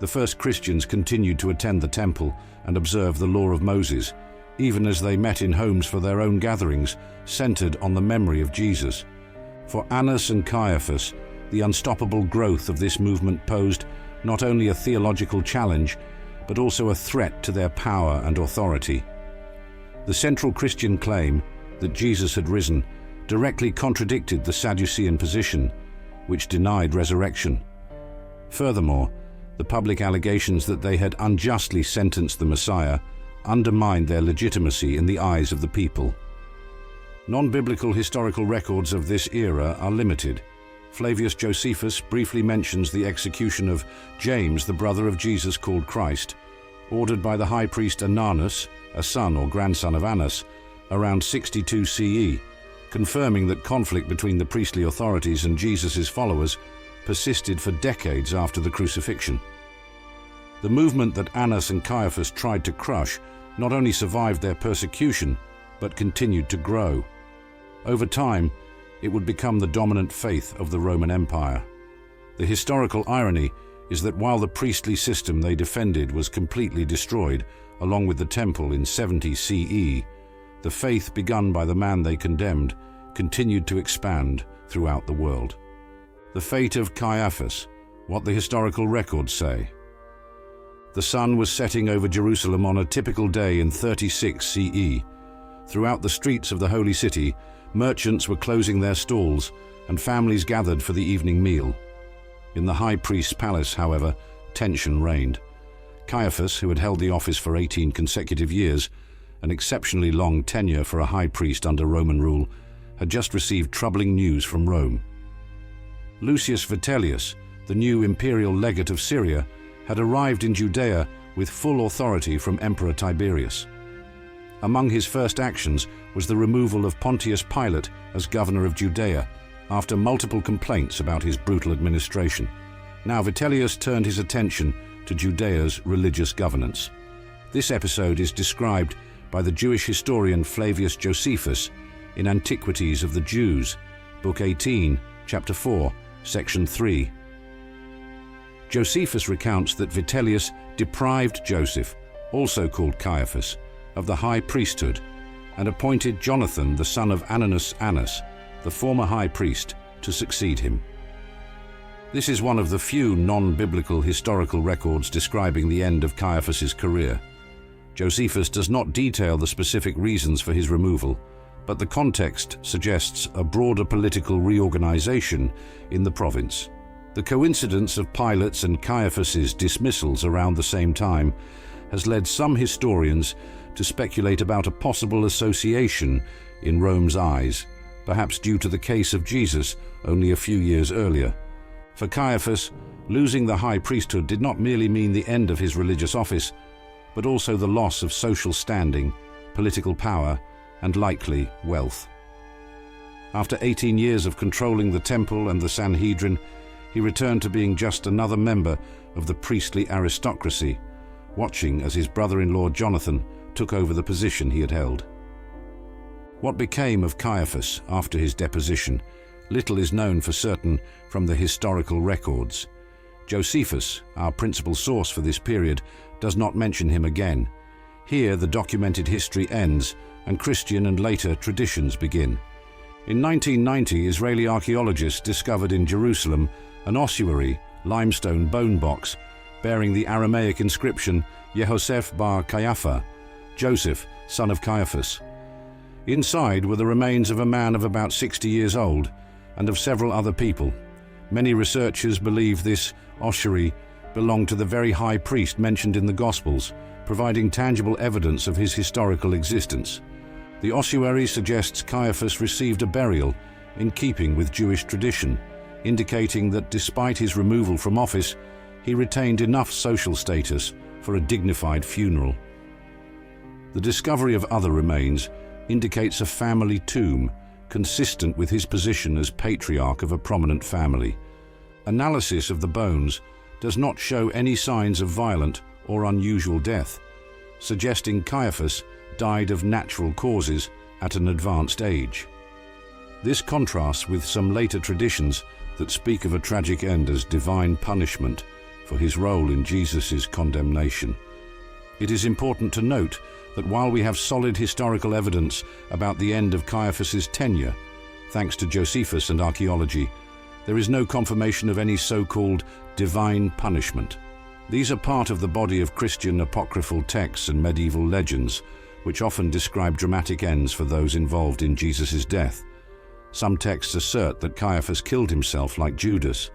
The first Christians continued to attend the temple and observe the law of Moses, even as they met in homes for their own gatherings, centered on the memory of Jesus. For Annas and Caiaphas, the unstoppable growth of this movement posed not only a theological challenge, but also a threat to their power and authority. The central Christian claim that Jesus had risen directly contradicted the Sadducean position, which denied resurrection. Furthermore, the public allegations that they had unjustly sentenced the Messiah undermined their legitimacy in the eyes of the people. Non-biblical historical records of this era are limited. Flavius Josephus briefly mentions the execution of James, the brother of Jesus called Christ, ordered by the high priest Annas, a son or grandson of Annas, around 62 CE, confirming that conflict between the priestly authorities and Jesus' followers persisted for decades after the crucifixion. The movement that Annas and Caiaphas tried to crush not only survived their persecution, but continued to grow. Over time, it would become the dominant faith of the Roman Empire. The historical irony is that while the priestly system they defended was completely destroyed, along with the temple in 70 CE, the faith begun by the man they condemned continued to expand throughout the world. The fate of Caiaphas, what the historical records say. The sun was setting over Jerusalem on a typical day in 36 CE. Throughout the streets of the holy city, merchants were closing their stalls and families gathered for the evening meal. In the high priest's palace, however, tension reigned. Caiaphas, who had held the office for 18 consecutive years, an exceptionally long tenure for a high priest under Roman rule, had just received troubling news from Rome. Lucius Vitellius, the new imperial legate of Syria, had arrived in Judea with full authority from Emperor Tiberius. Among his first actions was the removal of Pontius Pilate as governor of Judea, after multiple complaints about his brutal administration. Now Vitellius turned his attention to Judea's religious governance. This episode is described by the Jewish historian Flavius Josephus in Antiquities of the Jews, Book 18, Chapter 4, Section 3. Josephus recounts that Vitellius deprived Joseph, also called Caiaphas, of the high priesthood and appointed Jonathan, the son of Annas, the former high priest, to succeed him. This is one of the few non-biblical historical records describing the end of Caiaphas's career. Josephus does not detail the specific reasons for his removal, but the context suggests a broader political reorganization in the province. The coincidence of Pilate's and Caiaphas's dismissals around the same time has led some historians to speculate about a possible association in Rome's eyes, perhaps due to the case of Jesus only a few years earlier. For Caiaphas, losing the high priesthood did not merely mean the end of his religious office, but also the loss of social standing, political power, and likely wealth. After 18 years of controlling the temple and the Sanhedrin, he returned to being just another member of the priestly aristocracy, watching as his brother-in-law Jonathan took over the position he had held. What became of Caiaphas after his deposition? Little is known for certain from the historical records. Josephus, our principal source for this period, does not mention him again. Here the documented history ends and Christian and later traditions begin. In 1990, Israeli archaeologists discovered in Jerusalem an ossuary, limestone bone box, bearing the Aramaic inscription Yehoseph bar Caiapha, Joseph, son of Caiaphas. Inside were the remains of a man of about 60 years old and of several other people. Many researchers believe this ossuary belonged to the very high priest mentioned in the Gospels, providing tangible evidence of his historical existence. The ossuary suggests Caiaphas received a burial in keeping with Jewish tradition, indicating that despite his removal from office, he retained enough social status for a dignified funeral. The discovery of other remains indicates a family tomb consistent with his position as patriarch of a prominent family. Analysis of the bones does not show any signs of violent or unusual death, suggesting Caiaphas died of natural causes at an advanced age. This contrasts with some later traditions that speak of a tragic end as divine punishment for his role in Jesus' condemnation. It is important to note that while we have solid historical evidence about the end of Caiaphas's tenure, thanks to Josephus and archaeology, there is no confirmation of any so-called divine punishment. These are part of the body of Christian apocryphal texts and medieval legends, which often describe dramatic ends for those involved in Jesus' death. Some texts assert that Caiaphas killed himself like Judas.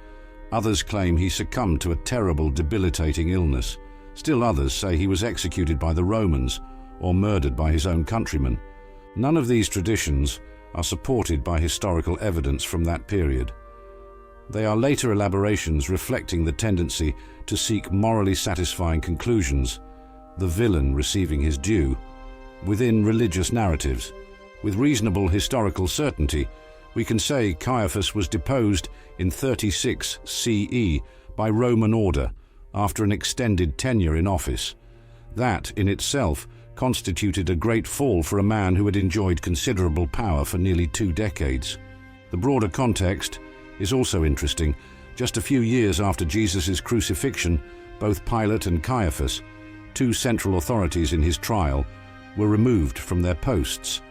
Others claim he succumbed to a terrible, debilitating illness. Still others say he was executed by the Romans or murdered by his own countrymen. None of these traditions are supported by historical evidence from that period. They are later elaborations reflecting the tendency to seek morally satisfying conclusions, the villain receiving his due, within religious narratives, With reasonable historical certainty, we can say Caiaphas was deposed in 36 CE by Roman order after an extended tenure in office. That, in itself, constituted a great fall for a man who had enjoyed considerable power for nearly 2 decades. The broader context is also interesting. Just a few years after Jesus' crucifixion, both Pilate and Caiaphas, 2 central authorities in his trial, were removed from their posts.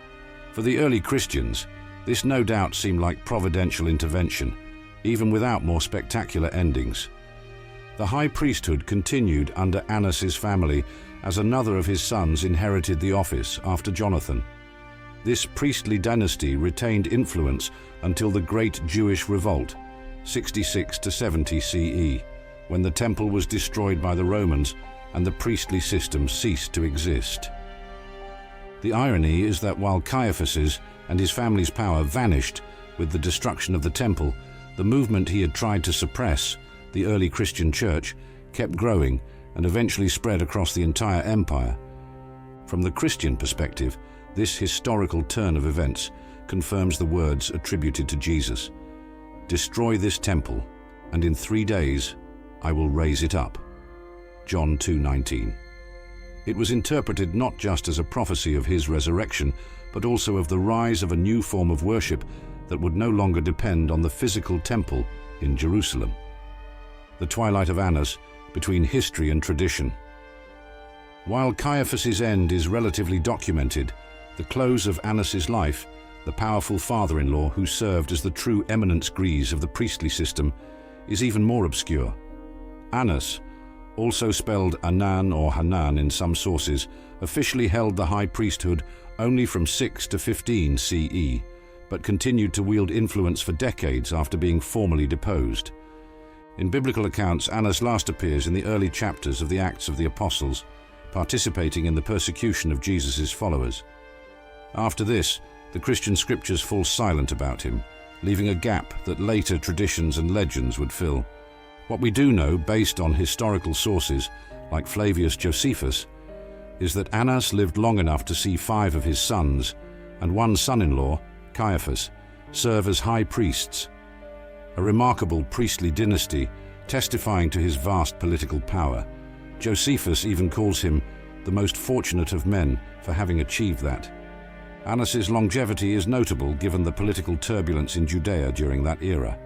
For the early Christians, this no doubt seemed like providential intervention, even without more spectacular endings. The high priesthood continued under Annas' family as another of his sons inherited the office after Jonathan. This priestly dynasty retained influence until the Great Jewish Revolt, 66 to 70 CE, when the temple was destroyed by the Romans and the priestly system ceased to exist. The irony is that while Caiaphas's and his family's power vanished with the destruction of the temple, the movement he had tried to suppress, the early Christian church, kept growing and eventually spread across the entire empire. From the Christian perspective, this historical turn of events confirms the words attributed to Jesus: "Destroy this temple, and in 3 days I will raise it up." John 2:19. It was interpreted not just as a prophecy of his resurrection, but also of the rise of a new form of worship that would no longer depend on the physical temple in Jerusalem. The twilight of Annas, between history and tradition. While Caiaphas' end is relatively documented, the close of Annas' life, the powerful father-in-law who served as the true eminence grise of the priestly system, is even more obscure. Annas, also spelled Anan or Hanan in some sources, officially held the high priesthood only from 6 to 15 CE, but continued to wield influence for decades after being formally deposed. In biblical accounts, Annas last appears in the early chapters of the Acts of the Apostles, participating in the persecution of Jesus' followers. After this, the Christian scriptures fall silent about him, leaving a gap that later traditions and legends would fill. What we do know, based on historical sources like Flavius Josephus, is that Annas lived long enough to see 5 of his sons, and one son-in-law, Caiaphas, serve as high priests. A remarkable priestly dynasty, testifying to his vast political power. Josephus even calls him the most fortunate of men for having achieved that. Annas' longevity is notable given the political turbulence in Judea during that era.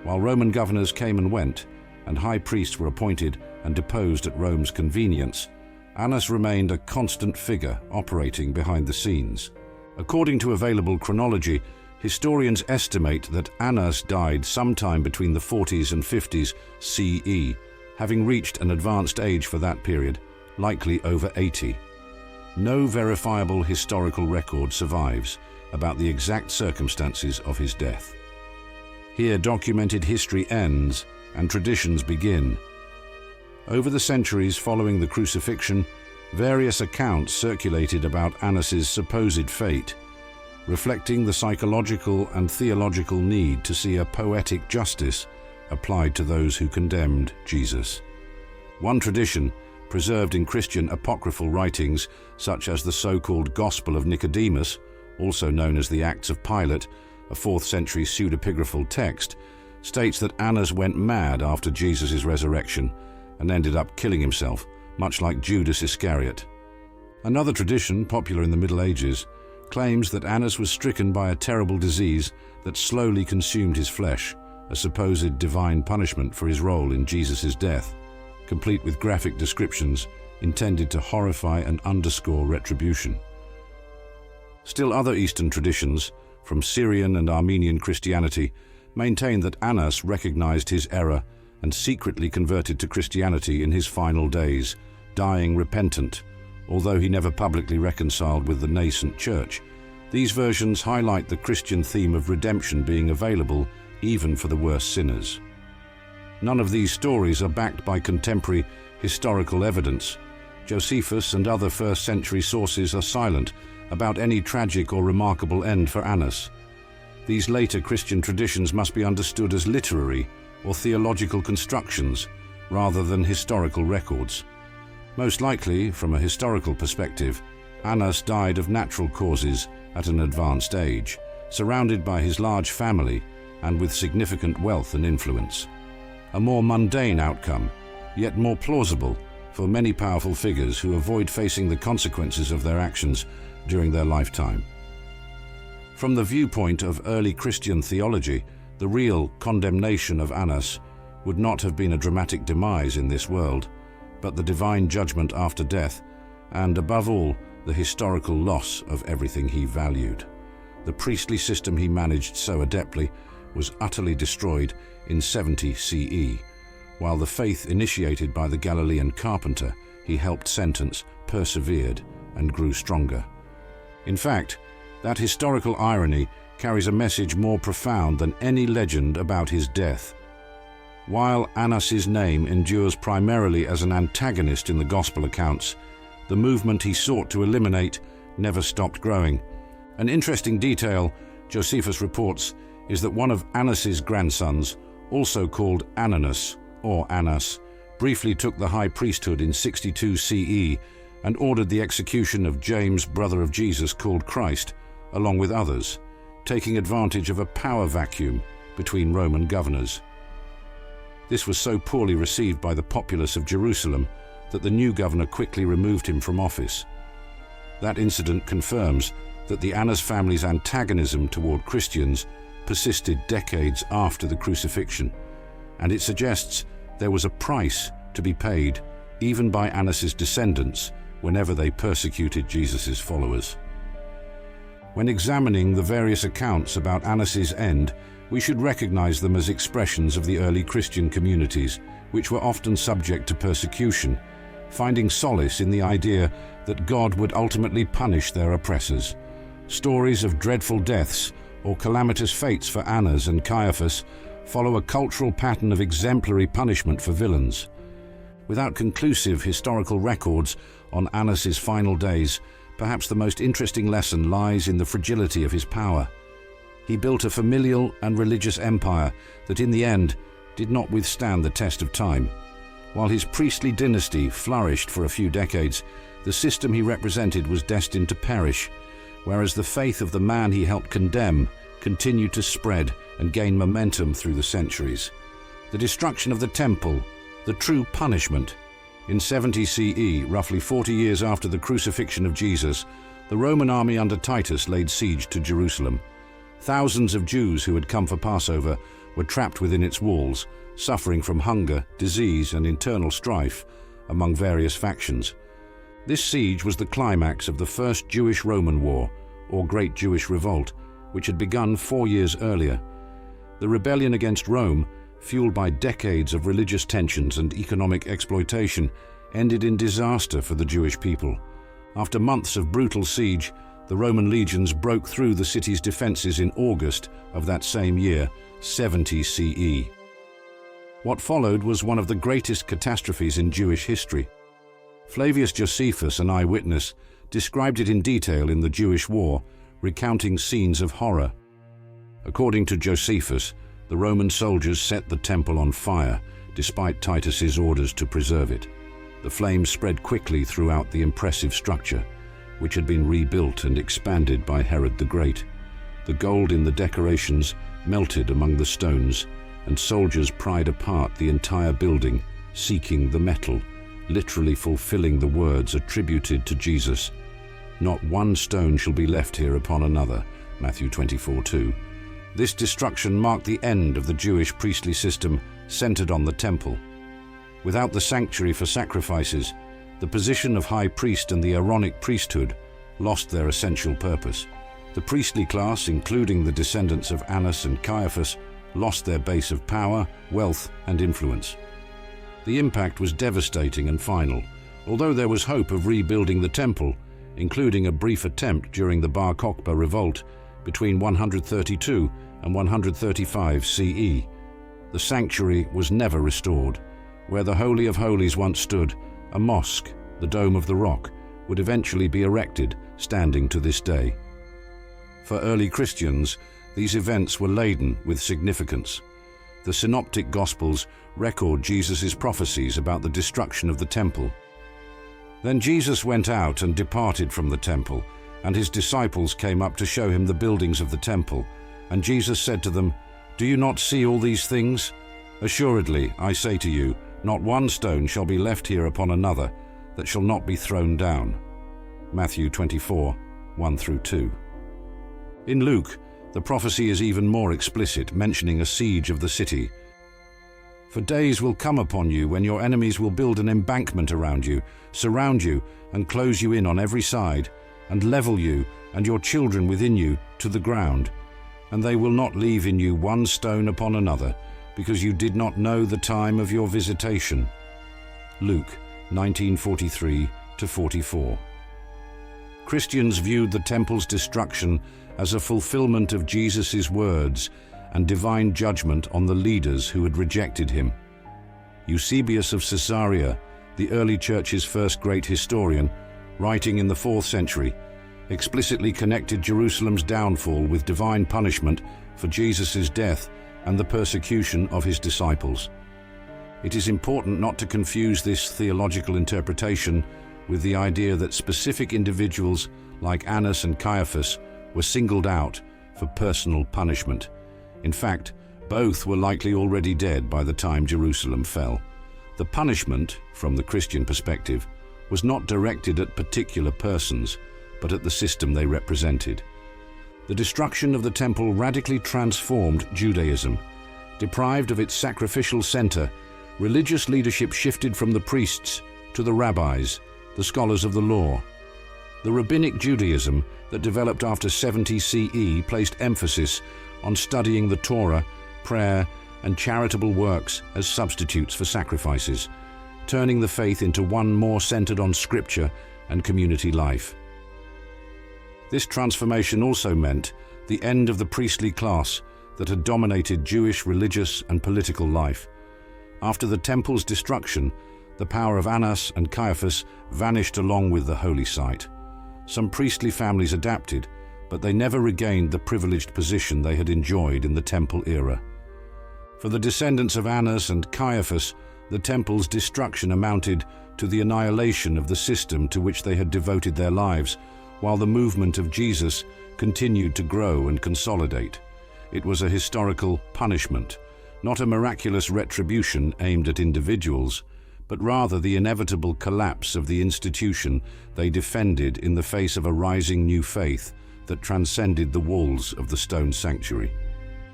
While Roman governors came and went, and high priests were appointed and deposed at Rome's convenience, Annas remained a constant figure operating behind the scenes. According to available chronology, historians estimate that Annas died sometime between the 40s and 50s CE, having reached an advanced age for that period, likely over 80. No verifiable historical record survives about the exact circumstances of his death. Here documented history ends and traditions begin. Over the centuries following the crucifixion, various accounts circulated about Annas' supposed fate, reflecting the psychological and theological need to see a poetic justice applied to those who condemned Jesus. One tradition, preserved in Christian apocryphal writings such as the so-called Gospel of Nicodemus, also known as the Acts of Pilate, a 4th century pseudepigraphal text, states that Annas went mad after Jesus' resurrection and ended up killing himself, much like Judas Iscariot. Another tradition, popular in the Middle Ages, claims that Annas was stricken by a terrible disease that slowly consumed his flesh, a supposed divine punishment for his role in Jesus' death, complete with graphic descriptions intended to horrify and underscore retribution. Still other Eastern traditions, from Syrian and Armenian Christianity, maintain that Annas recognized his error and secretly converted to Christianity in his final days, dying repentant, although he never publicly reconciled with the nascent church. These versions highlight the Christian theme of redemption being available even for the worst sinners. None of these stories are backed by contemporary historical evidence. Josephus and other 1st century sources are silent about any tragic or remarkable end for Annas. These later Christian traditions must be understood as literary or theological constructions rather than historical records. Most likely, from a historical perspective, Annas died of natural causes at an advanced age, surrounded by his large family and with significant wealth and influence. A more mundane outcome, yet more plausible for many powerful figures who avoid facing the consequences of their actions during their lifetime. From the viewpoint of early Christian theology, the real condemnation of Annas would not have been a dramatic demise in this world, but the divine judgment after death, and above all, the historical loss of everything he valued. The priestly system he managed so adeptly was utterly destroyed in 70 CE, while the faith initiated by the Galilean carpenter he helped sentence persevered and grew stronger. In fact, that historical irony carries a message more profound than any legend about his death. While Annas's name endures primarily as an antagonist in the Gospel accounts, the movement he sought to eliminate never stopped growing. An interesting detail, Josephus reports, is that one of Annas's grandsons, also called Ananus or Annas, briefly took the high priesthood in 62 CE and ordered the execution of James, brother of Jesus, called Christ, along with others, taking advantage of a power vacuum between Roman governors. This was so poorly received by the populace of Jerusalem that the new governor quickly removed him from office. That incident confirms that the Annas family's antagonism toward Christians persisted decades after the crucifixion, and it suggests there was a price to be paid even by Annas's descendants whenever they persecuted Jesus' followers. When examining the various accounts about Annas's end, we should recognize them as expressions of the early Christian communities, which were often subject to persecution, finding solace in the idea that God would ultimately punish their oppressors. Stories of dreadful deaths or calamitous fates for Annas and Caiaphas follow a cultural pattern of exemplary punishment for villains. Without conclusive historical records on Annas's final days, perhaps the most interesting lesson lies in the fragility of his power. He built a familial and religious empire that in the end did not withstand the test of time. While his priestly dynasty flourished for a few decades, the system he represented was destined to perish, whereas the faith of the man he helped condemn continued to spread and gain momentum through the centuries. The destruction of the temple, the true punishment. In 70 CE, roughly 40 years after the crucifixion of Jesus, the Roman army under Titus laid siege to Jerusalem. Thousands of Jews who had come for Passover were trapped within its walls, suffering from hunger, disease, and internal strife among various factions. This siege was the climax of the First Jewish-Roman War, or Great Jewish Revolt, which had begun 4 years earlier. The rebellion against Rome, fueled by decades of religious tensions and economic exploitation, ended in disaster for the Jewish people. After months of brutal siege, the Roman legions broke through the city's defenses in August of that same year, 70 CE. What followed was one of the greatest catastrophes in Jewish history. Flavius Josephus, an eyewitness, described it in detail in the Jewish War, recounting scenes of horror. According to Josephus, the Roman soldiers set the temple on fire, despite Titus's orders to preserve it. The flames spread quickly throughout the impressive structure, which had been rebuilt and expanded by Herod the Great. The gold in the decorations melted among the stones, and soldiers pried apart the entire building, seeking the metal, literally fulfilling the words attributed to Jesus. "Not one stone shall be left here upon another," Matthew 24:2. This destruction marked the end of the Jewish priestly system centered on the temple. Without the sanctuary for sacrifices, the position of high priest and the Aaronic priesthood lost their essential purpose. The priestly class, including the descendants of Annas and Caiaphas, lost their base of power, wealth, and influence. The impact was devastating and final, although there was hope of rebuilding the temple, including a brief attempt during the Bar Kokhba revolt between 132 and 135 CE. The sanctuary was never restored. Where the Holy of Holies once stood, a mosque, the Dome of the Rock, would eventually be erected, standing to this day. For early Christians, these events were laden with significance. The Synoptic Gospels record Jesus' prophecies about the destruction of the temple. Then Jesus went out and departed from the temple, and his disciples came up to show him the buildings of the temple. And Jesus said to them, "Do you not see all these things? Assuredly, I say to you, not one stone shall be left here upon another that shall not be thrown down." Matthew 24, 1-2. In Luke, the prophecy is even more explicit, mentioning a siege of the city. "For days will come upon you when your enemies will build an embankment around you, surround you, and close you in on every side, and level you and your children within you to the ground. And they will not leave in you one stone upon another, because you did not know the time of your visitation." Luke 19:43-44. Christians viewed the temple's destruction as a fulfillment of Jesus' words and divine judgment on the leaders who had rejected him. Eusebius of Caesarea, the early church's first great historian, writing in the 4th century, explicitly connected Jerusalem's downfall with divine punishment for Jesus' death and the persecution of his disciples. It is important not to confuse this theological interpretation with the idea that specific individuals like Annas and Caiaphas were singled out for personal punishment. In fact, both were likely already dead by the time Jerusalem fell. The punishment, from the Christian perspective, was not directed at particular persons, but at the system they represented. The destruction of the temple radically transformed Judaism. Deprived of its sacrificial center, religious leadership shifted from the priests to the rabbis, the scholars of the law. The rabbinic Judaism that developed after 70 CE placed emphasis on studying the Torah, prayer, and charitable works as substitutes for sacrifices, turning the faith into one more centered on Scripture and community life. This transformation also meant the end of the priestly class that had dominated Jewish religious and political life. After the temple's destruction, the power of Annas and Caiaphas vanished along with the holy site. Some priestly families adapted, but they never regained the privileged position they had enjoyed in the temple era. For the descendants of Annas and Caiaphas, the temple's destruction amounted to the annihilation of the system to which they had devoted their lives, while the movement of Jesus continued to grow and consolidate. It was a historical punishment, not a miraculous retribution aimed at individuals, but rather the inevitable collapse of the institution they defended in the face of a rising new faith that transcended the walls of the stone sanctuary.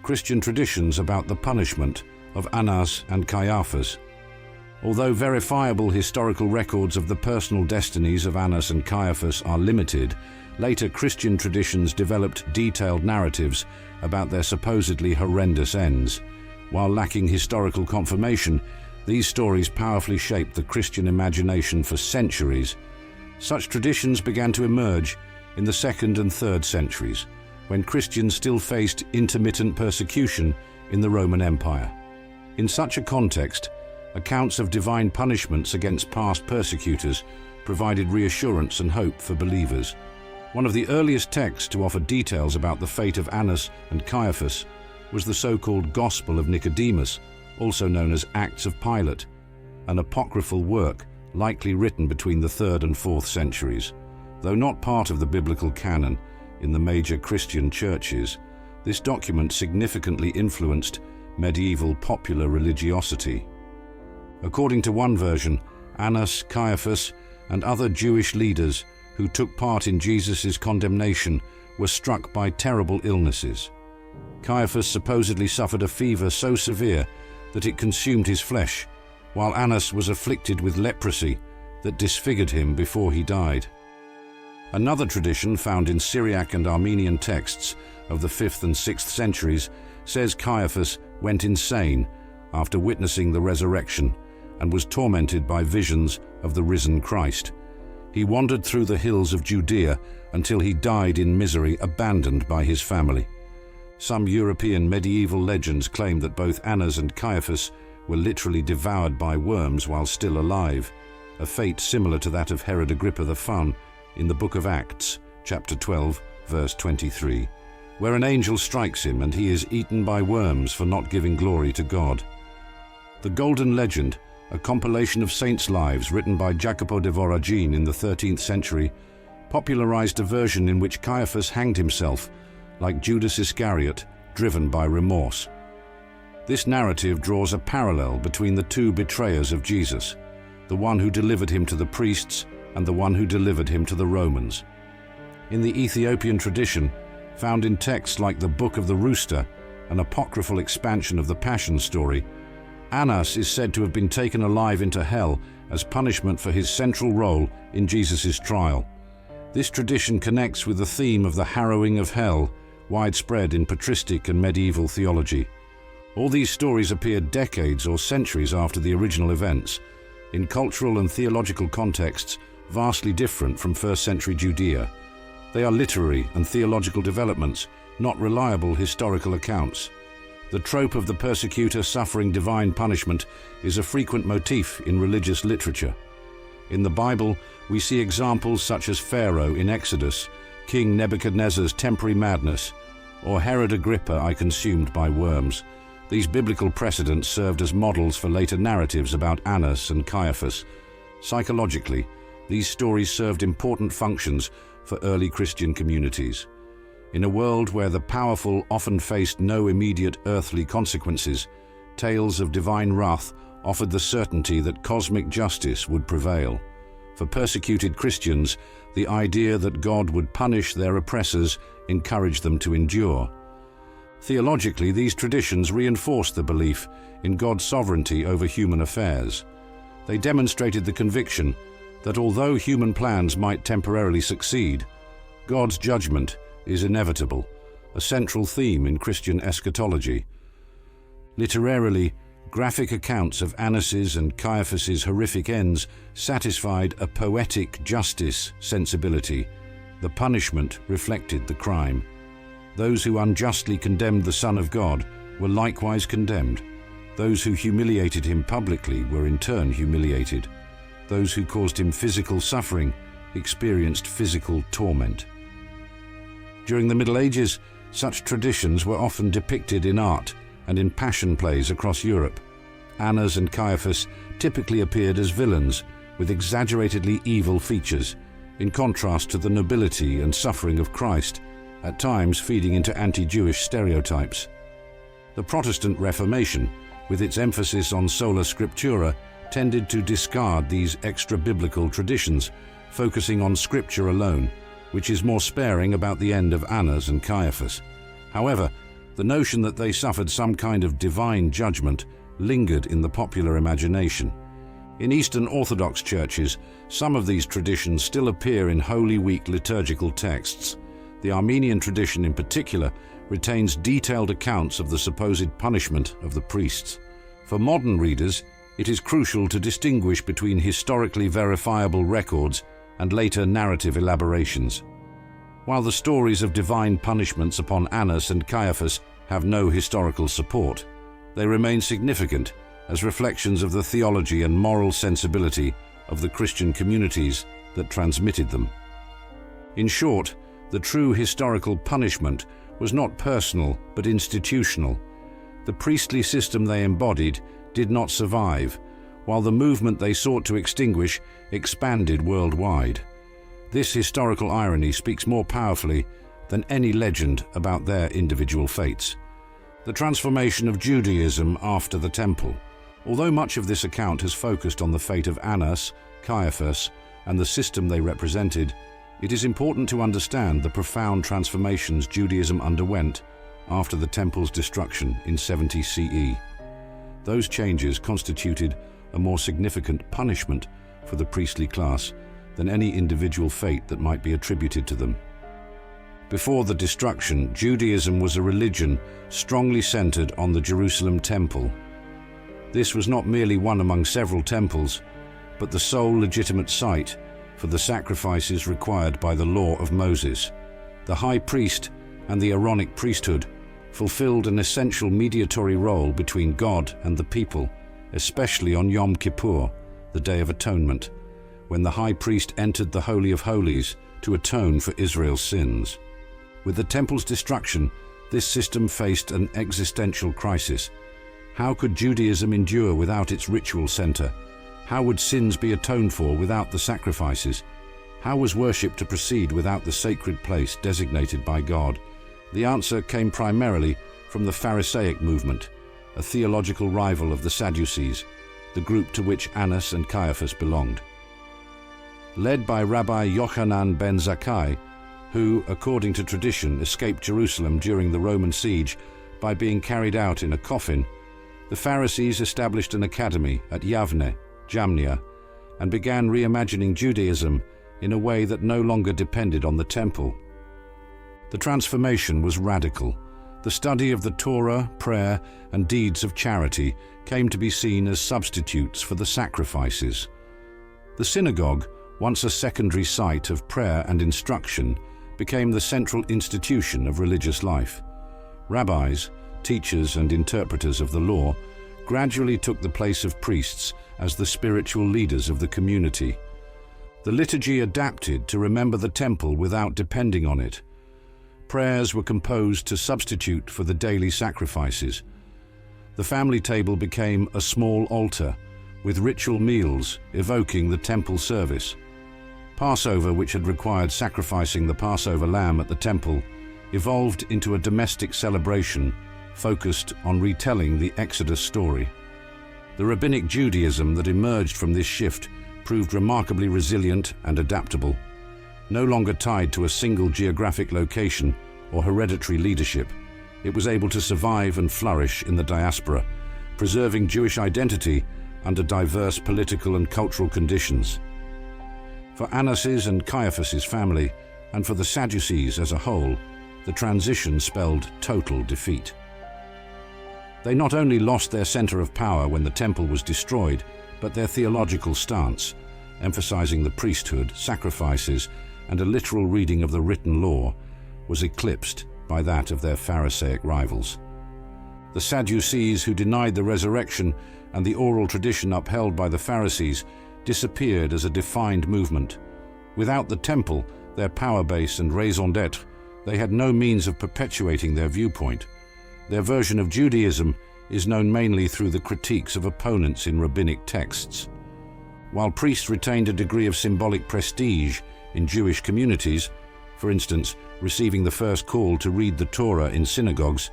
Christian traditions about the punishment of Annas and Caiaphas. Although verifiable historical records of the personal destinies of Annas and Caiaphas are limited, later Christian traditions developed detailed narratives about their supposedly horrendous ends. While lacking historical confirmation, these stories powerfully shaped the Christian imagination for centuries. Such traditions began to emerge in the 2nd and 3rd centuries, when Christians still faced intermittent persecution in the Roman Empire. In such a context, accounts of divine punishments against past persecutors provided reassurance and hope for believers. One of the earliest texts to offer details about the fate of Annas and Caiaphas was the so-called Gospel of Nicodemus, also known as Acts of Pilate, an apocryphal work likely written between the 3rd and 4th centuries. Though not part of the biblical canon in the major Christian churches, this document significantly influenced medieval popular religiosity. According to one version, Annas, Caiaphas, and other Jewish leaders who took part in Jesus' condemnation were struck by terrible illnesses. Caiaphas supposedly suffered a fever so severe that it consumed his flesh, while Annas was afflicted with leprosy that disfigured him before he died. Another tradition found in Syriac and Armenian texts of the 5th and 6th centuries says Caiaphas went insane after witnessing the resurrection and was tormented by visions of the risen Christ. He wandered through the hills of Judea until he died in misery, abandoned by his family. Some European medieval legends claim that both Annas and Caiaphas were literally devoured by worms while still alive, a fate similar to that of Herod Agrippa the Fun in the book of Acts, chapter 12, verse 23, where an angel strikes him and he is eaten by worms for not giving glory to God. The Golden Legend, a compilation of saints' lives written by Jacopo de Voragine in the 13th century, popularized a version in which Caiaphas hanged himself, like Judas Iscariot, driven by remorse. This narrative draws a parallel between the two betrayers of Jesus, the one who delivered him to the priests and the one who delivered him to the Romans. In the Ethiopian tradition, found in texts like the Book of the Rooster, an apocryphal expansion of the Passion story, Annas is said to have been taken alive into hell as punishment for his central role in Jesus' trial. This tradition connects with the theme of the harrowing of hell, widespread in patristic and medieval theology. All these stories appear decades or centuries after the original events, in cultural and theological contexts vastly different from first-century Judea. They are literary and theological developments, not reliable historical accounts. The trope of the persecutor suffering divine punishment is a frequent motif in religious literature. In the Bible, we see examples such as Pharaoh in Exodus, King Nebuchadnezzar's temporary madness, or Herod Agrippa I consumed by worms. These biblical precedents served as models for later narratives about Annas and Caiaphas. Psychologically, these stories served important functions for early Christian communities. In a world where the powerful often faced no immediate earthly consequences, tales of divine wrath offered the certainty that cosmic justice would prevail. For persecuted Christians, the idea that God would punish their oppressors encouraged them to endure. Theologically, these traditions reinforced the belief in God's sovereignty over human affairs. They demonstrated the conviction that although human plans might temporarily succeed, God's judgment is inevitable, a central theme in Christian eschatology. Literarily, graphic accounts of Annas's and Caiaphas's horrific ends satisfied a poetic justice sensibility. The punishment reflected the crime. Those who unjustly condemned the Son of God were likewise condemned. Those who humiliated him publicly were in turn humiliated. Those who caused him physical suffering experienced physical torment. During the Middle Ages, such traditions were often depicted in art and in passion plays across Europe. Annas and Caiaphas typically appeared as villains with exaggeratedly evil features, in contrast to the nobility and suffering of Christ, at times feeding into anti-Jewish stereotypes. The Protestant Reformation, with its emphasis on sola scriptura, tended to discard these extra-biblical traditions, focusing on Scripture alone, which is more sparing about the end of Annas and Caiaphas. However, the notion that they suffered some kind of divine judgment lingered in the popular imagination. In Eastern Orthodox churches, some of these traditions still appear in Holy Week liturgical texts. The Armenian tradition in particular retains detailed accounts of the supposed punishment of the priests. For modern readers, it is crucial to distinguish between historically verifiable records and later narrative elaborations. While the stories of divine punishments upon Annas and Caiaphas have no historical support, they remain significant as reflections of the theology and moral sensibility of the Christian communities that transmitted them. In short, the true historical punishment was not personal but institutional. The priestly system they embodied did not survive, while the movement they sought to extinguish expanded worldwide. This historical irony speaks more powerfully than any legend about their individual fates. The transformation of Judaism after the Temple. Although much of this account has focused on the fate of Annas, Caiaphas, and the system they represented, it is important to understand the profound transformations Judaism underwent after the Temple's destruction in 70 CE. Those changes constituted a more significant punishment for the priestly class than any individual fate that might be attributed to them. Before the destruction, Judaism was a religion strongly centered on the Jerusalem Temple. This was not merely one among several temples, but the sole legitimate site for the sacrifices required by the law of Moses. The high priest and the Aaronic priesthood fulfilled an essential mediatory role between God and the people, especially on Yom Kippur, the Day of Atonement, when the high priest entered the Holy of Holies to atone for Israel's sins. With the temple's destruction, this system faced an existential crisis. How could Judaism endure without its ritual center? How would sins be atoned for without the sacrifices? How was worship to proceed without the sacred place designated by God? The answer came primarily from the Pharisaic movement, a theological rival of the Sadducees, the group to which Annas and Caiaphas belonged. Led by Rabbi Yochanan ben Zakkai, who, according to tradition, escaped Jerusalem during the Roman siege by being carried out in a coffin, the Pharisees established an academy at Yavne, Jamnia, and began reimagining Judaism in a way that no longer depended on the temple. The transformation was radical. The study of the Torah, prayer, and deeds of charity came to be seen as substitutes for the sacrifices. The synagogue, once a secondary site of prayer and instruction, became the central institution of religious life. Rabbis, teachers and interpreters of the law, gradually took the place of priests as the spiritual leaders of the community. The liturgy adapted to remember the temple without depending on it. Prayers were composed to substitute for the daily sacrifices. The family table became a small altar, with ritual meals evoking the temple service. Passover, which had required sacrificing the Passover lamb at the temple, evolved into a domestic celebration focused on retelling the Exodus story. The rabbinic Judaism that emerged from this shift proved remarkably resilient and adaptable. No longer tied to a single geographic location or hereditary leadership, it was able to survive and flourish in the diaspora, preserving Jewish identity under diverse political and cultural conditions. For Annas's and Caiaphas's family, and for the Sadducees as a whole, the transition spelled total defeat. They not only lost their center of power when the temple was destroyed, but their theological stance, emphasizing the priesthood, sacrifices, and a literal reading of the written law, was eclipsed by that of their Pharisaic rivals. The Sadducees, who denied the resurrection and the oral tradition upheld by the Pharisees, disappeared as a defined movement. Without the temple, their power base and raison d'etre, they had no means of perpetuating their viewpoint. Their version of Judaism is known mainly through the critiques of opponents in rabbinic texts. While priests retained a degree of symbolic prestige in Jewish communities, for instance, receiving the first call to read the Torah in synagogues,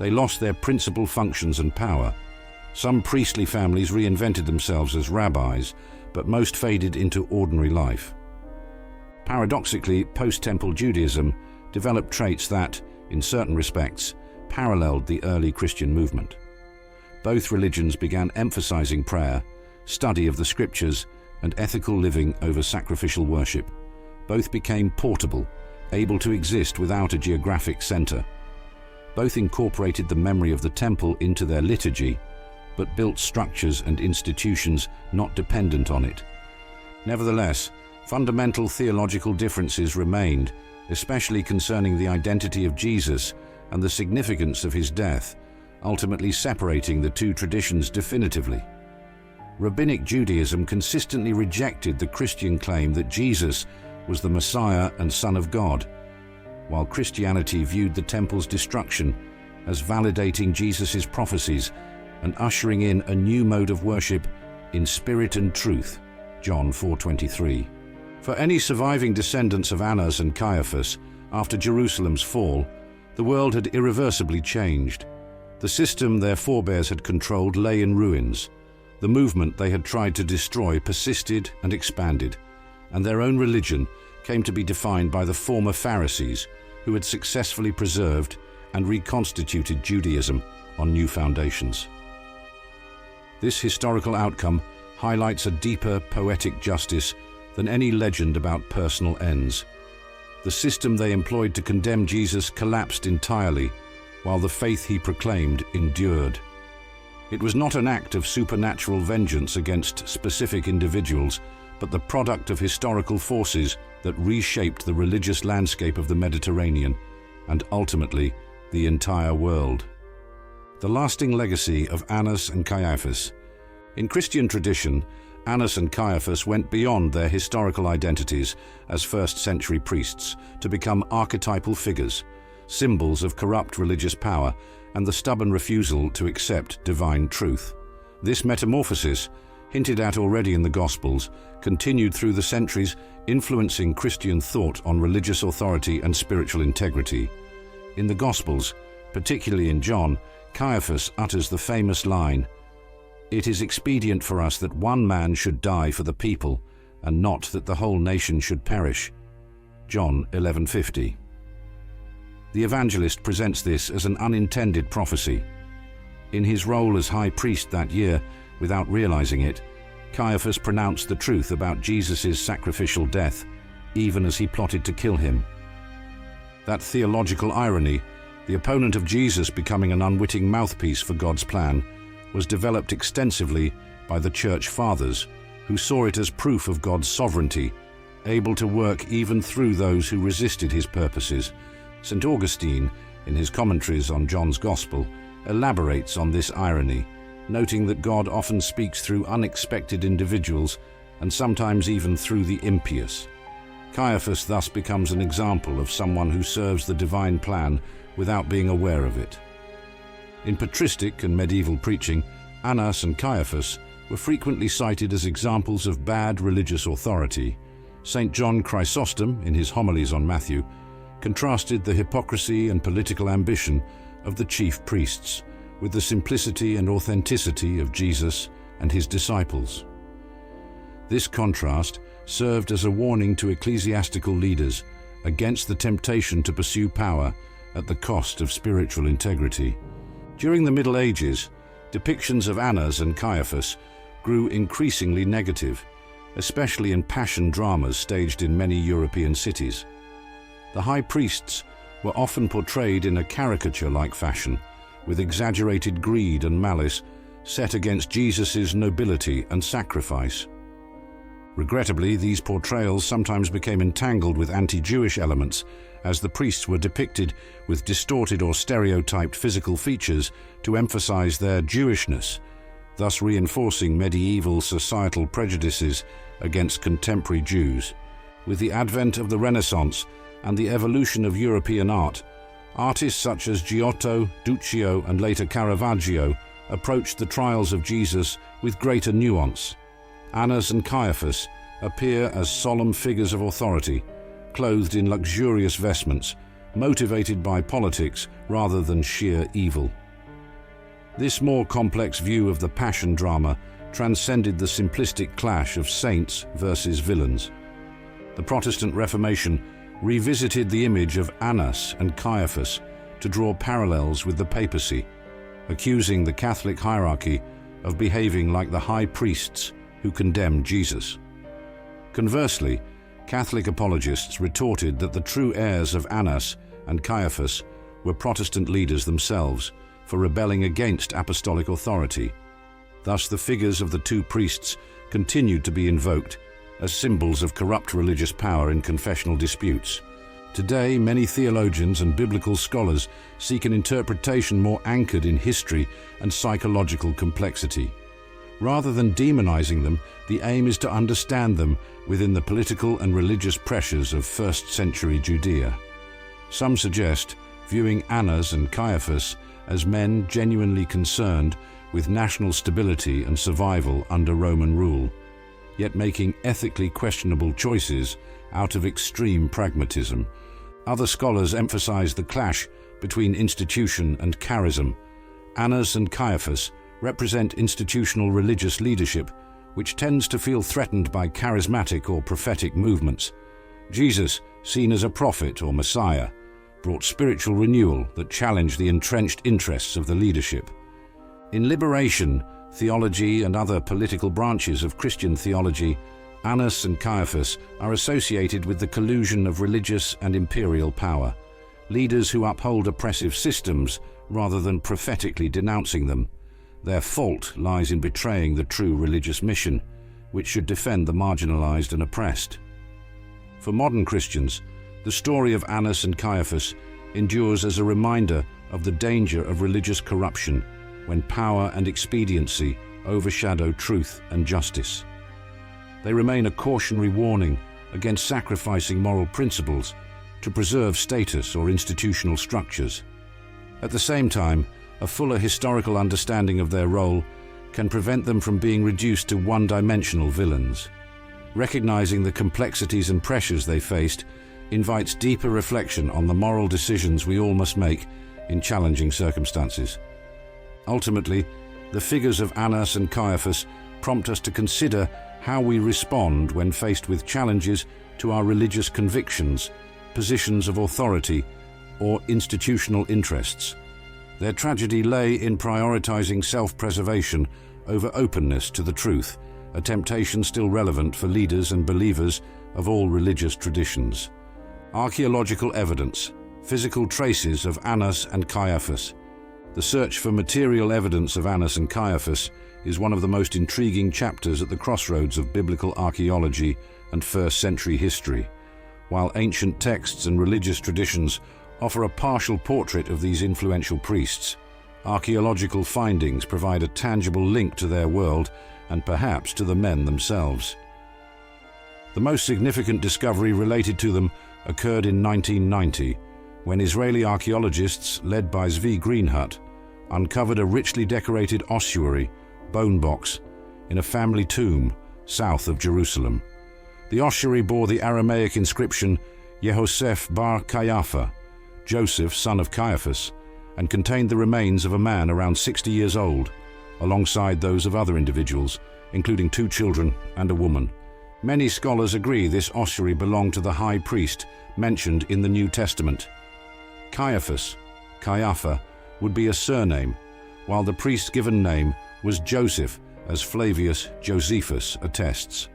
they lost their principal functions and power. Some priestly families reinvented themselves as rabbis, but most faded into ordinary life. Paradoxically, post-temple Judaism developed traits that, in certain respects, paralleled the early Christian movement. Both religions began emphasizing prayer, study of the scriptures, and ethical living over sacrificial worship. Both became portable, able to exist without a geographic center. Both incorporated the memory of the temple into their liturgy, but built structures and institutions not dependent on it. Nevertheless, fundamental theological differences remained, especially concerning the identity of Jesus and the significance of his death, ultimately separating the two traditions definitively. Rabbinic Judaism consistently rejected the Christian claim that Jesus was the Messiah and Son of God, while Christianity viewed the temple's destruction as validating Jesus' prophecies and ushering in a new mode of worship in spirit and truth, John 4:23. For any surviving descendants of Annas and Caiaphas, after Jerusalem's fall, the world had irreversibly changed. The system their forebears had controlled lay in ruins. The movement they had tried to destroy persisted and expanded, and their own religion came to be defined by the former Pharisees, who had successfully preserved and reconstituted Judaism on new foundations. This historical outcome highlights a deeper poetic justice than any legend about personal ends. The system they employed to condemn Jesus collapsed entirely, while the faith he proclaimed endured. It was not an act of supernatural vengeance against specific individuals, but the product of historical forces that reshaped the religious landscape of the Mediterranean and ultimately the entire world. The lasting legacy of Annas and Caiaphas. In Christian tradition, Annas and Caiaphas went beyond their historical identities as first-century priests to become archetypal figures, symbols of corrupt religious power and the stubborn refusal to accept divine truth. This metamorphosis hinted at already in the Gospels, continued through the centuries, influencing Christian thought on religious authority and spiritual integrity. In the Gospels, particularly in John, Caiaphas utters the famous line, "It is expedient for us that one man should die for the people, and not that the whole nation should perish." John 11:50. The evangelist presents this as an unintended prophecy. In his role as high priest that year, without realizing it, Caiaphas pronounced the truth about Jesus' sacrificial death, even as he plotted to kill him. That theological irony, the opponent of Jesus becoming an unwitting mouthpiece for God's plan, was developed extensively by the Church Fathers, who saw it as proof of God's sovereignty, able to work even through those who resisted his purposes. St. Augustine, in his commentaries on John's Gospel, elaborates on this irony, noting that God often speaks through unexpected individuals and sometimes even through the impious. Caiaphas thus becomes an example of someone who serves the divine plan without being aware of it. In patristic and medieval preaching, Annas and Caiaphas were frequently cited as examples of bad religious authority. St. John Chrysostom, in his homilies on Matthew, contrasted the hypocrisy and political ambition of the chief priests with the simplicity and authenticity of Jesus and his disciples. This contrast served as a warning to ecclesiastical leaders against the temptation to pursue power at the cost of spiritual integrity. During the Middle Ages, depictions of Annas and Caiaphas grew increasingly negative, especially in passion dramas staged in many European cities. The high priests were often portrayed in a caricature-like fashion, with exaggerated greed and malice set against Jesus' nobility and sacrifice. Regrettably, these portrayals sometimes became entangled with anti-Jewish elements, as the priests were depicted with distorted or stereotyped physical features to emphasize their Jewishness, thus reinforcing medieval societal prejudices against contemporary Jews. With the advent of the Renaissance and the evolution of European art, artists such as Giotto, Duccio, and later Caravaggio approached the trials of Jesus with greater nuance. Annas and Caiaphas appear as solemn figures of authority, clothed in luxurious vestments, motivated by politics rather than sheer evil. This more complex view of the passion drama transcended the simplistic clash of saints versus villains. The Protestant Reformation revisited the image of Annas and Caiaphas to draw parallels with the papacy, accusing the Catholic hierarchy of behaving like the high priests who condemned Jesus. Conversely, Catholic apologists retorted that the true heirs of Annas and Caiaphas were Protestant leaders themselves for rebelling against apostolic authority. Thus, the figures of the two priests continued to be invoked as symbols of corrupt religious power in confessional disputes. Today, many theologians and biblical scholars seek an interpretation more anchored in history and psychological complexity. Rather than demonizing them, the aim is to understand them within the political and religious pressures of first-century Judea. Some suggest viewing Annas and Caiaphas as men genuinely concerned with national stability and survival under Roman rule, yet making ethically questionable choices out of extreme pragmatism. Other scholars emphasize the clash between institution and charism. Annas and Caiaphas represent institutional religious leadership, which tends to feel threatened by charismatic or prophetic movements. Jesus, seen as a prophet or Messiah, brought spiritual renewal that challenged the entrenched interests of the leadership. In liberation, theology, and other political branches of Christian theology, Annas and Caiaphas are associated with the collusion of religious and imperial power, leaders who uphold oppressive systems rather than prophetically denouncing them. Their fault lies in betraying the true religious mission, which should defend the marginalized and oppressed. For modern Christians, the story of Annas and Caiaphas endures as a reminder of the danger of religious corruption when power and expediency overshadow truth and justice. They remain a cautionary warning against sacrificing moral principles to preserve status or institutional structures. At the same time, a fuller historical understanding of their role can prevent them from being reduced to one-dimensional villains. Recognizing the complexities and pressures they faced invites deeper reflection on the moral decisions we all must make in challenging circumstances. Ultimately, the figures of Annas and Caiaphas prompt us to consider how we respond when faced with challenges to our religious convictions, positions of authority, or institutional interests. Their tragedy lay in prioritizing self-preservation over openness to the truth, a temptation still relevant for leaders and believers of all religious traditions. Archaeological evidence, physical traces of Annas and Caiaphas. The search for material evidence of Annas and Caiaphas is one of the most intriguing chapters at the crossroads of biblical archaeology and first-century history. While ancient texts and religious traditions offer a partial portrait of these influential priests, archaeological findings provide a tangible link to their world and perhaps to the men themselves. The most significant discovery related to them occurred in 1990, when Israeli archaeologists, led by Zvi Greenhut, uncovered a richly decorated ossuary, bone box, in a family tomb south of Jerusalem. The ossuary bore the Aramaic inscription Yehoseph bar Caiapha, Joseph, son of Caiaphas, and contained the remains of a man around 60 years old, alongside those of other individuals, including 2 children and a woman. Many scholars agree this ossuary belonged to the high priest mentioned in the New Testament. Caiaphas, Caiapha, would be a surname, while the priest's given name was Joseph, as Flavius Josephus attests.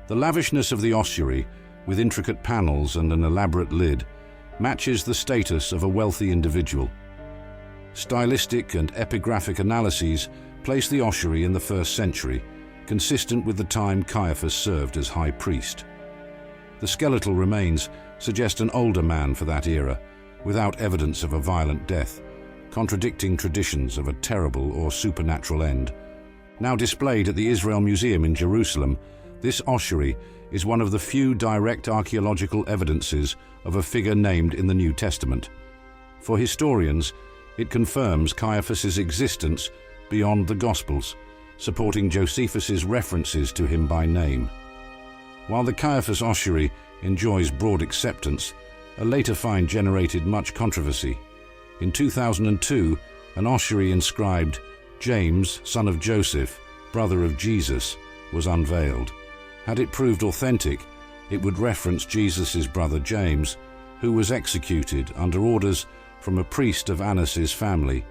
The lavishness of the ossuary, with intricate panels and an elaborate lid, matches the status of a wealthy individual. Stylistic and epigraphic analyses place the ossuary in the 1st century, consistent with the time Caiaphas served as high priest. The skeletal remains suggest an older man for that era, without evidence of a violent death, contradicting traditions of a terrible or supernatural end. Now displayed at the Israel Museum in Jerusalem, this ossuary is one of the few direct archaeological evidences of a figure named in the New Testament. For historians, it confirms Caiaphas's existence beyond the Gospels, supporting Josephus's references to him by name. While the Caiaphas ossuary enjoys broad acceptance, a later find generated much controversy. In 2002, an ossuary inscribed James, son of Joseph, brother of Jesus, was unveiled. Had it proved authentic, it would reference Jesus' brother James, who was executed under orders from a priest of Annas's family.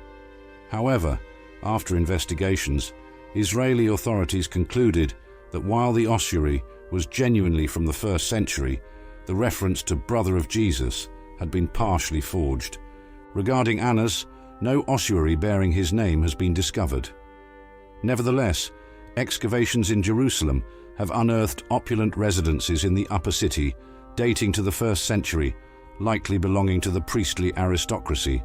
However, after investigations, Israeli authorities concluded that while the ossuary was genuinely from the 1st century, the reference to brother of Jesus had been partially forged. Regarding Annas, no ossuary bearing his name has been discovered. Nevertheless, excavations in Jerusalem have unearthed opulent residences in the upper city dating to the 1st century, likely belonging to the priestly aristocracy.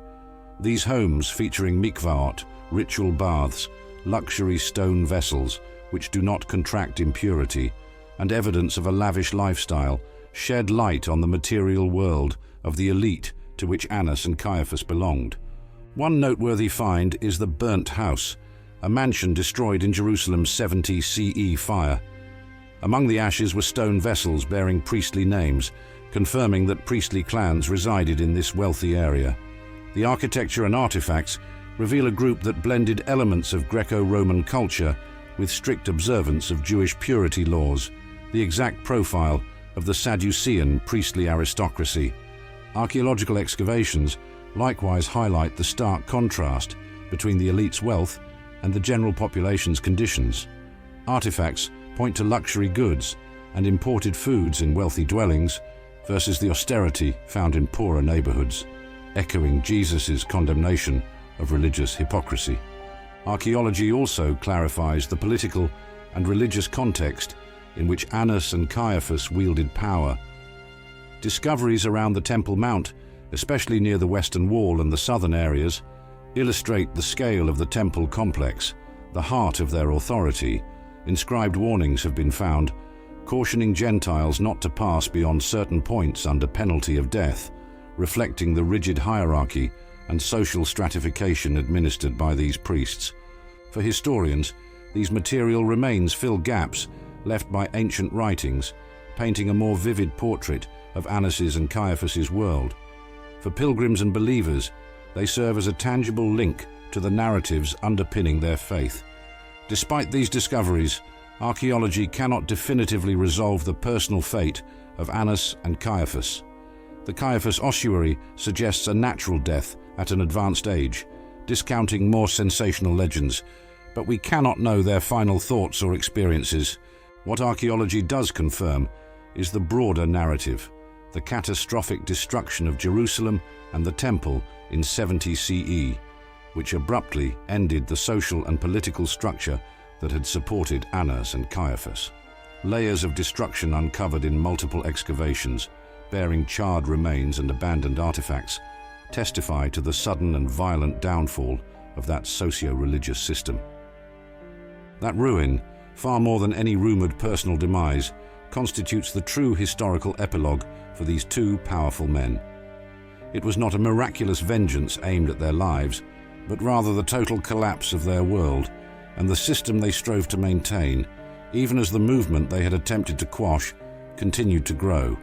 These homes, featuring mikvaot, ritual baths, luxury stone vessels which do not contract impurity, and evidence of a lavish lifestyle, shed light on the material world of the elite to which Annas and Caiaphas belonged. One noteworthy find is the Burnt House, a mansion destroyed in Jerusalem's 70 CE fire. Among the ashes were stone vessels bearing priestly names, confirming that priestly clans resided in this wealthy area. The architecture and artifacts reveal a group that blended elements of Greco-Roman culture with strict observance of Jewish purity laws, the exact profile of the Sadducean priestly aristocracy. Archaeological excavations likewise highlight the stark contrast between the elite's wealth and the general population's conditions. Artifacts point to luxury goods and imported foods in wealthy dwellings versus the austerity found in poorer neighborhoods, echoing Jesus' condemnation of religious hypocrisy. Archaeology also clarifies the political and religious context in which Annas and Caiaphas wielded power. Discoveries around the Temple Mount, especially near the Western Wall and the southern areas, illustrate the scale of the temple complex, the heart of their authority. Inscribed warnings have been found, cautioning Gentiles not to pass beyond certain points under penalty of death, reflecting the rigid hierarchy and social stratification administered by these priests. For historians, these material remains fill gaps left by ancient writings, painting a more vivid portrait of Annas's and Caiaphas's world. For pilgrims and believers, they serve as a tangible link to the narratives underpinning their faith. Despite these discoveries, archaeology cannot definitively resolve the personal fate of Annas and Caiaphas. The Caiaphas ossuary suggests a natural death at an advanced age, discounting more sensational legends, but we cannot know their final thoughts or experiences. What archaeology does confirm is the broader narrative, the catastrophic destruction of Jerusalem and the Temple in 70 CE, which abruptly ended the social and political structure that had supported Annas and Caiaphas. Layers of destruction uncovered in multiple excavations, bearing charred remains and abandoned artifacts, testify to the sudden and violent downfall of that socio-religious system. That ruin, far more than any rumored personal demise, constitutes the true historical epilogue for these two powerful men. It was not a miraculous vengeance aimed at their lives, but rather the total collapse of their world and the system they strove to maintain, even as the movement they had attempted to quash continued to grow.